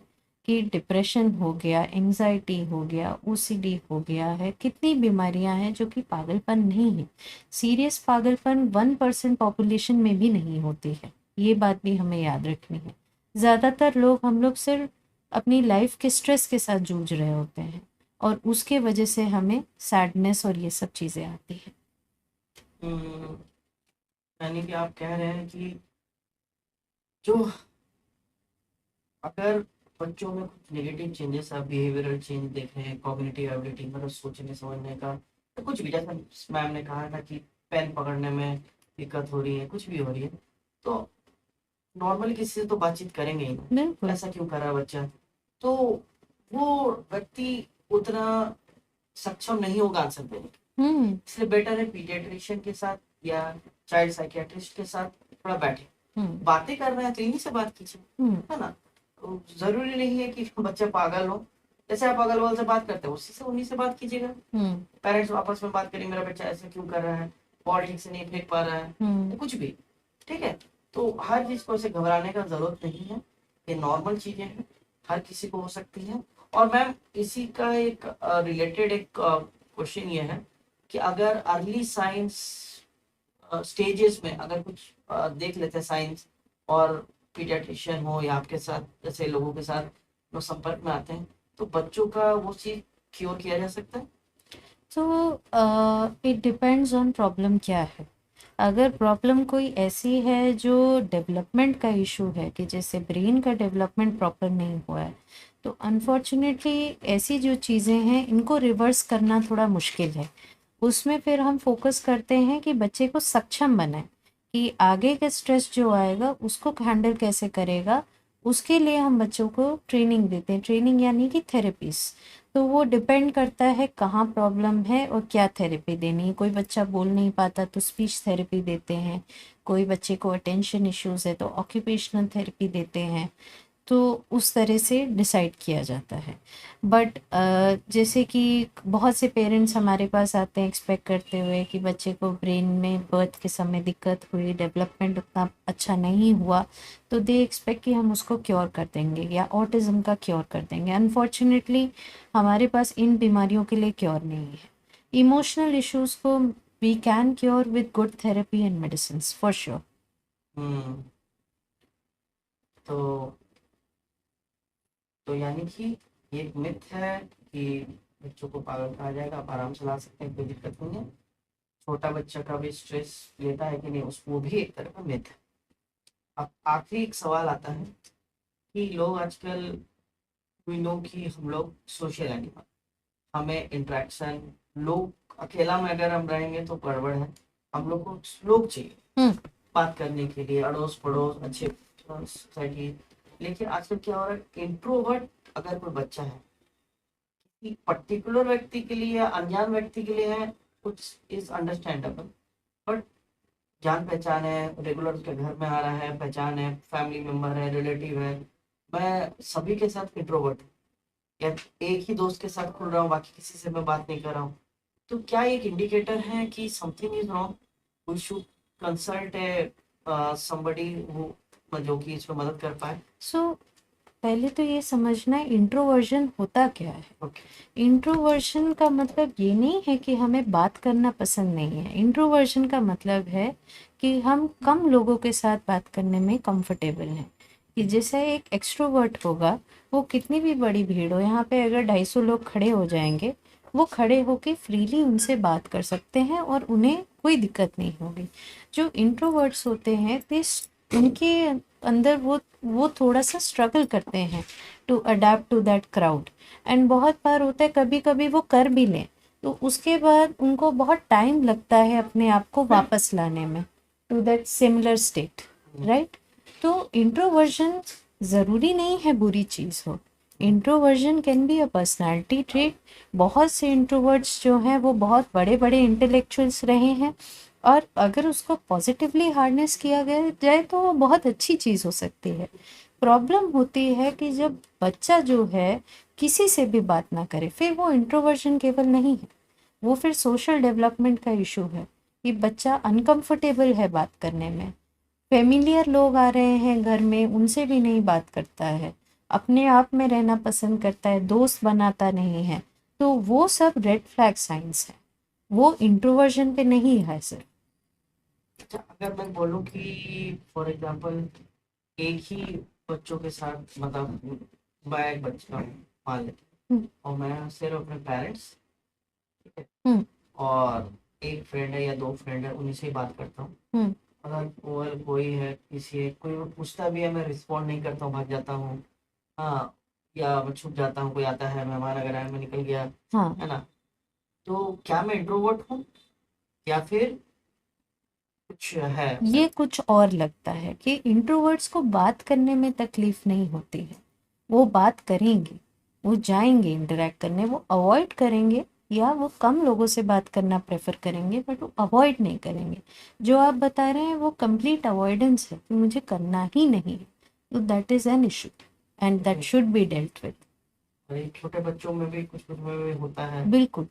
कि डिप्रेशन हो गया, एंजाइटी हो गया, ओसीडी हो गया है, कितनी बीमारियां हैं जो कि पागलपन नहीं है। सीरियस पागलपन 1% पॉपुलेशन में भी नहीं होती है, ये बात भी हमें याद रखनी है। ज़्यादातर लोग, हम लोग सिर्फ अपनी लाइफ के स्ट्रेस के साथ जूझ रहे होते हैं और उसके वजह से हमें सैडनेस और ये सब चीज़ें आती है।
यानी कि आप कह रहे हैं कि जो अगर बच्चों में कुछ नेगेटिव चेंजेस, आप बिहेवियरल चेंज देख रहे हैं, कॉग्निटिव एबिलिटी मतलब सोचने समझने का, तो कुछ भी, जैसा मैम ने कहा था कि पेन पकड़ने में दिक्कत हो रही है, कुछ भी हो रही है, तो नॉर्मली किसी से तो बातचीत करेंगे ही ना,
बिल्कुल।
ऐसा क्यों कर रहा है बच्चा, तो वो व्यक्ति उतना सक्षम नहीं होगा आंसर देने के। इसलिए बेटर है पीडियाट्रिशियन के साथ या चाइल्ड साइकियाट्रिस्ट के साथ थोड़ा बैठे, बातें कर रहे हैं तो इन्हीं से बात कीजिए, है ना। तो जरूरी नहीं है कि बच्चे पागल हो, जैसे आप अगल बगल से बात करते हैं उसी से उन्हीं से बात कीजिएगा। पेरेंट्स आपस में बात करें, मेरा बच्चा ऐसे क्यों कर रहा है, बॉल ठीक से नहीं फेंक पा रहा है, तो कुछ भी, ठीक है। तो हर चीज को ऐसे घबराने का जरूरत नहीं है, ये नॉर्मल चीजें हैं, हर किसी को हो सकती है। और मैम इसी का एक रिलेटेड एक क्वेश्चन ये है कि अगर अर्ली साइंस स्टेजेस में अगर कुछ देख लेते हैं साइंस, और पीडियाट्रिशियन हो या आपके साथ जैसे लोगों के साथ लोग संपर्क में आते हैं, तो बच्चों का वो चीज क्योर किया जा सकता है।
तो इट डिपेंड्स ऑन प्रॉब्लम क्या है। अगर प्रॉब्लम कोई ऐसी है जो डेवलपमेंट का इशू है, कि जैसे ब्रेन का डेवलपमेंट प्रॉपर नहीं हुआ है, तो अनफॉर्चुनेटली ऐसी जो चीज़ें हैं इनको रिवर्स करना थोड़ा मुश्किल है। उसमें फिर हम फोकस करते हैं कि बच्चे को सक्षम बनाए, कि आगे का स्ट्रेस जो आएगा उसको हैंडल कैसे करेगा। उसके लिए हम बच्चों को ट्रेनिंग देते हैं, ट्रेनिंग यानी कि थेरेपीज। तो वो डिपेंड करता है कहाँ प्रॉब्लम है और क्या थेरेपी देनी है। कोई बच्चा बोल नहीं पाता तो स्पीच थेरेपी देते हैं, कोई बच्चे को अटेंशन इश्यूज है तो ऑक्यूपेशनल थेरेपी देते हैं। तो उस तरह से डिसाइड किया जाता है। बट जैसे कि बहुत से पेरेंट्स हमारे पास आते हैं एक्सपेक्ट करते हुए कि बच्चे को ब्रेन में बर्थ के समय दिक्कत हुई, डेवलपमेंट उतना अच्छा नहीं हुआ, तो दे एक्सपेक्ट कि हम उसको क्योर कर देंगे या ऑटिज़म का क्योर कर देंगे। अनफॉर्चुनेटली हमारे पास इन बीमारियों के लिए क्योर नहीं है। इमोशनल इश्यूज को we can cure with good therapy and medicine for sure.
तो यानी कि ये एक मिथ है कि बच्चों को पागल कहा जाएगा, आप आराम से ला सकते हैं, कोई दिक्कत नहीं है। छोटा बच्चा का भी स्ट्रेस लेता है कि नहीं, वो भी एक तरह का मिथ है। अब आखिरी एक सवाल आता है कि लोग आजकल, वी नो कि हम लोग सोशल एनिमल, हमें इंटरेक्शन, लोग अकेला में अगर हम रहेंगे तो गड़बड़ है, हम लोग को लोग चाहिए बात करने के लिए, अड़ोस पड़ोस, अच्छे सोसाइटी। लेकिन आजकल क्या हो रहा है, इंट्रोवर्ट अगर कोई बच्चा है, पर्टिकुलर व्यक्ति के लिए या अनजान व्यक्ति के लिए है, कुछ इज अंडरस्टैंडेबल, बट जान पहचान है, रेगुलर उसके घर में आ रहा है, पहचान है, फैमिली मेंबर है, रिलेटिव है, मैं सभी के साथ इंट्रोवर्ट हूँ, या एक ही दोस्त के साथ खुल रहा हूँ, बाकी किसी से मैं बात नहीं कर रहा हूँ, तो क्या एक इंडिकेटर है कि something is wrong, we should consult somebody who, जो कि इसमें मदद कर पाए।
पहले तो ये समझना है इंट्रोवर्जन होता क्या है। इंट्रोवर्जन का मतलब ये नहीं है कि हमें बात करना पसंद नहीं है। इंट्रोवर्जन का मतलब है कि हम कम लोगों के साथ बात करने में कंफर्टेबल हैं। कि जैसे एक एक्सट्रोवर्ट होगा, वो कितनी भी बड़ी भीड़ हो, यहाँ पे अगर 250 लोग खड़े हो जाएंगे, वो खड़े होके फ्रीली उनसे बात कर सकते हैं और उन्हें कोई दिक्कत नहीं होगी। जो इंट्रोवर्ट्स होते हैं, उनके अंदर वो थोड़ा सा स्ट्रगल करते हैं to adapt to that crowd. And बहुत बार होता है, कभी कभी वो कर भी लें तो उसके बाद उनको बहुत टाइम लगता है अपने आप को वापस लाने में to that similar state, right. तो इंट्रोवर्जन ज़रूरी नहीं है बुरी चीज़ हो। Introversion can be a personality trait. बहुत से इंट्रोवर्ट्स जो हैं वो बहुत बड़े बड़े इंटेलेक्चुअल्स रहे हैं, और अगर उसको पॉजिटिवली हार्नेस किया गया जाए तो वो बहुत अच्छी चीज़ हो सकती है। प्रॉब्लम होती है कि जब बच्चा जो है किसी से भी बात ना करे, फिर वो इंट्रोवर्जन केवल नहीं है, वो फिर सोशल डेवलपमेंट का इशू है कि बच्चा अनकंफर्टेबल है बात करने में। फेमिलियर लोग आ रहे हैं घर में, उनसे भी नहीं बात करता है, अपने आप में रहना पसंद करता है, दोस्त बनाता नहीं है, तो वो सब रेड फ्लैग साइंस है, वो इंट्रोवर्जन पे नहीं है सर।
अच्छा, अगर मैं बोलूँ कि फॉर एग्जांपल एक ही बच्चों के साथ, मतलब मैं एक बच्चा हूँ, मान लेते हैं,
हम्म।
और मैं सिर्फ अपने पेरेंट्स, ठीक है,
हम्म।
और एक फ्रेंड है या दो फ्रेंड है, उन्हीं से ही बात करता हूँ।
हम्म।
अगर वो कोई है, किसी कोई पूछता भी है, मैं रिस्पॉन्ड नहीं करता हूँ, भाग जाता हूँ। हाँ, या मैं छुप जाता हूँ, कोई आता है, मेहमान अगर आया, मैं निकल गया,
हाँ,
है ना। तो क्या मैं इंट्रोवर्ट हूँ या फिर कुछ है ऐसा?
ये कुछ और लगता है कि इंट्रोवर्ट्स को बात करने में तकलीफ नहीं होती है, वो बात करेंगे, वो जाएंगे इंटरेक्ट करने, वो अवॉइड करेंगे या वो कम लोगों से बात करना प्रेफर करेंगे, बट वो अवॉइड नहीं करेंगे। जो आप बता रहे हैं वो कंप्लीट अवॉइडेंस है कि मुझे करना ही नहीं है, तो that is an issue and that should be dealt with.
अरे, छोटे बच्चों में भी कुछ में भी होता है,
बिल्कुल।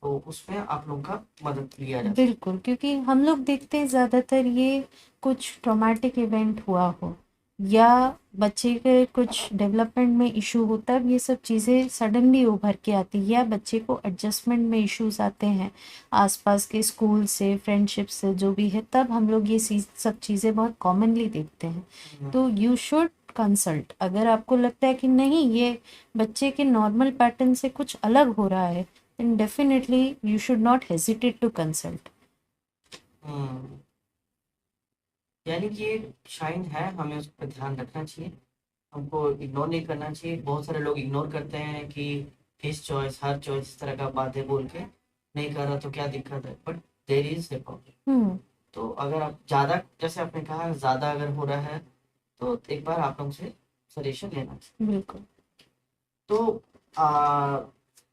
तो उसमें आप लोगों का मदद लिया जा सकता
बिल्कुल, क्योंकि हम लोग देखते हैं ज़्यादातर ये कुछ ट्रॉमेटिक इवेंट हुआ हो या बच्चे के कुछ डेवलपमेंट में इशू हो, तब ये सब चीज़ें सडनली उभर के आती है, या बच्चे को एडजस्टमेंट में इश्यूज आते हैं आसपास के स्कूल से, फ्रेंडशिप से, जो भी है, तब हम लोग ये सब चीज़ें बहुत कॉमनली देखते हैं।
है।
तो यू शुड कंसल्ट, अगर आपको लगता है कि नहीं ये बच्चे के नॉर्मल पैटर्न से कुछ अलग हो रहा है, then definitely you should not hesitate to consult.
हम्म, यानी कि ये शाइन है, हमें उस पर ध्यान रखना चाहिए, हमको इग्नोर नहीं करना चाहिए। बहुत सारे लोग इग्नोर करते हैं कि हिज चॉइस, हर चॉइस, इस तरह का बातें बोल के, नहीं कर रहा तो क्या दिक्कत है, but there is a problem.
Hmm.
तो अगर आप ज़्यादा, जैसे आपने कहा, ज़्यादा अगर हो रहा है, तो एक बार आप लोग से सजेशन लेना चाहिए।
बिल्कुल।
तो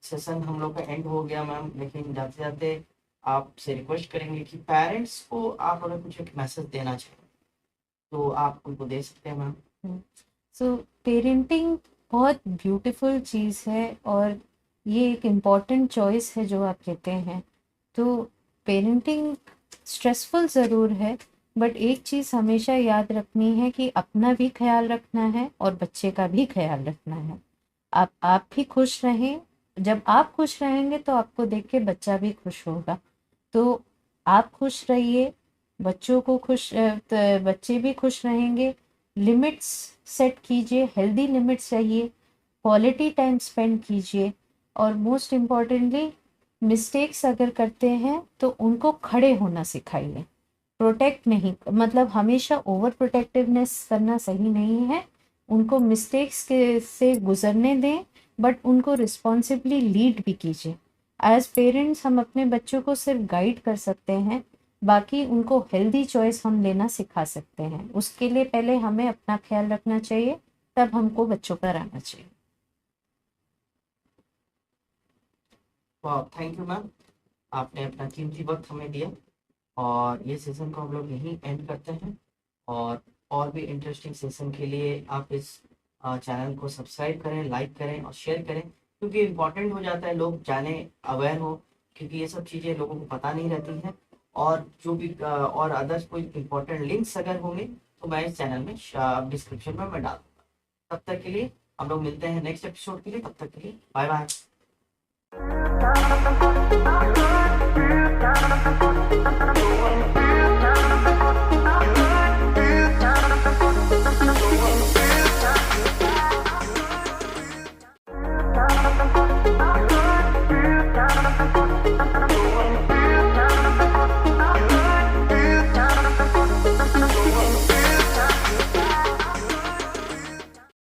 सेशन हम लोग का एंड हो गया मैम, लेकिन जाते जाते आपसे रिक्वेस्ट करेंगे कि पेरेंट्स को आप अगर कुछ एक मैसेज देना चाहें तो आप उनको दे सकते हैं मैम।
सो पेरेंटिंग बहुत ब्यूटीफुल चीज़ है, और ये एक इम्पॉर्टेंट चॉइस है जो आप लेते हैं। तो पेरेंटिंग स्ट्रेसफुल ज़रूर है, बट एक चीज़ हमेशा याद रखनी है कि अपना भी ख्याल रखना है और बच्चे का भी ख्याल रखना है। आप भी खुश रहें, जब आप खुश रहेंगे तो आपको देख के बच्चा भी खुश होगा। तो आप खुश रहिए, बच्चों को खुश तो बच्चे भी खुश रहेंगे। लिमिट्स सेट कीजिए, हेल्दी लिमिट्स रहिए, क्वालिटी टाइम स्पेंड कीजिए, और मोस्ट इम्पॉर्टेंटली मिस्टेक्स अगर करते हैं तो उनको खड़े होना सिखाइए। प्रोटेक्ट नहीं, मतलब हमेशा ओवर प्रोटेक्टिवनेस करना सही नहीं है। उनको मिस्टेक्स के से गुजरने दें, बट उनको रिस्पॉन्सिबली लीड भी कीजिए। एज पेरेंट्स हम अपने बच्चों को सिर्फ गाइड कर सकते हैं, बाकी उनको हेल्दी चॉइस हम लेना सिखा सकते हैं। उसके लिए पहले हमें अपना ख्याल रखना चाहिए, तब हमको बच्चों पर आना चाहिए।
वाह, थैंक यू मैम, आपने अपना कीमती वक्त हमें दिया। और ये सेशन को हम लोग यहीं एंड करते हैं। और भी इंटरेस्टिंग सेशन के लिए आप इस चैनल को सब्सक्राइब करें, लाइक करें और शेयर करें, क्योंकि इम्पोर्टेंट हो जाता है, लोग जाने, अवेयर हो, क्योंकि ये सब चीज़ें लोगों को पता नहीं रहती हैं। और जो भी और अदर्स कोई इम्पोर्टेंट लिंक्स अगर होंगे तो मैं इस चैनल में डिस्क्रिप्शन में मैं डाल दूंगा। तब तक के लिए हम लोग मिलते हैं नेक्स्ट एपिसोड के लिए, तब तक के लिए बाय बाय।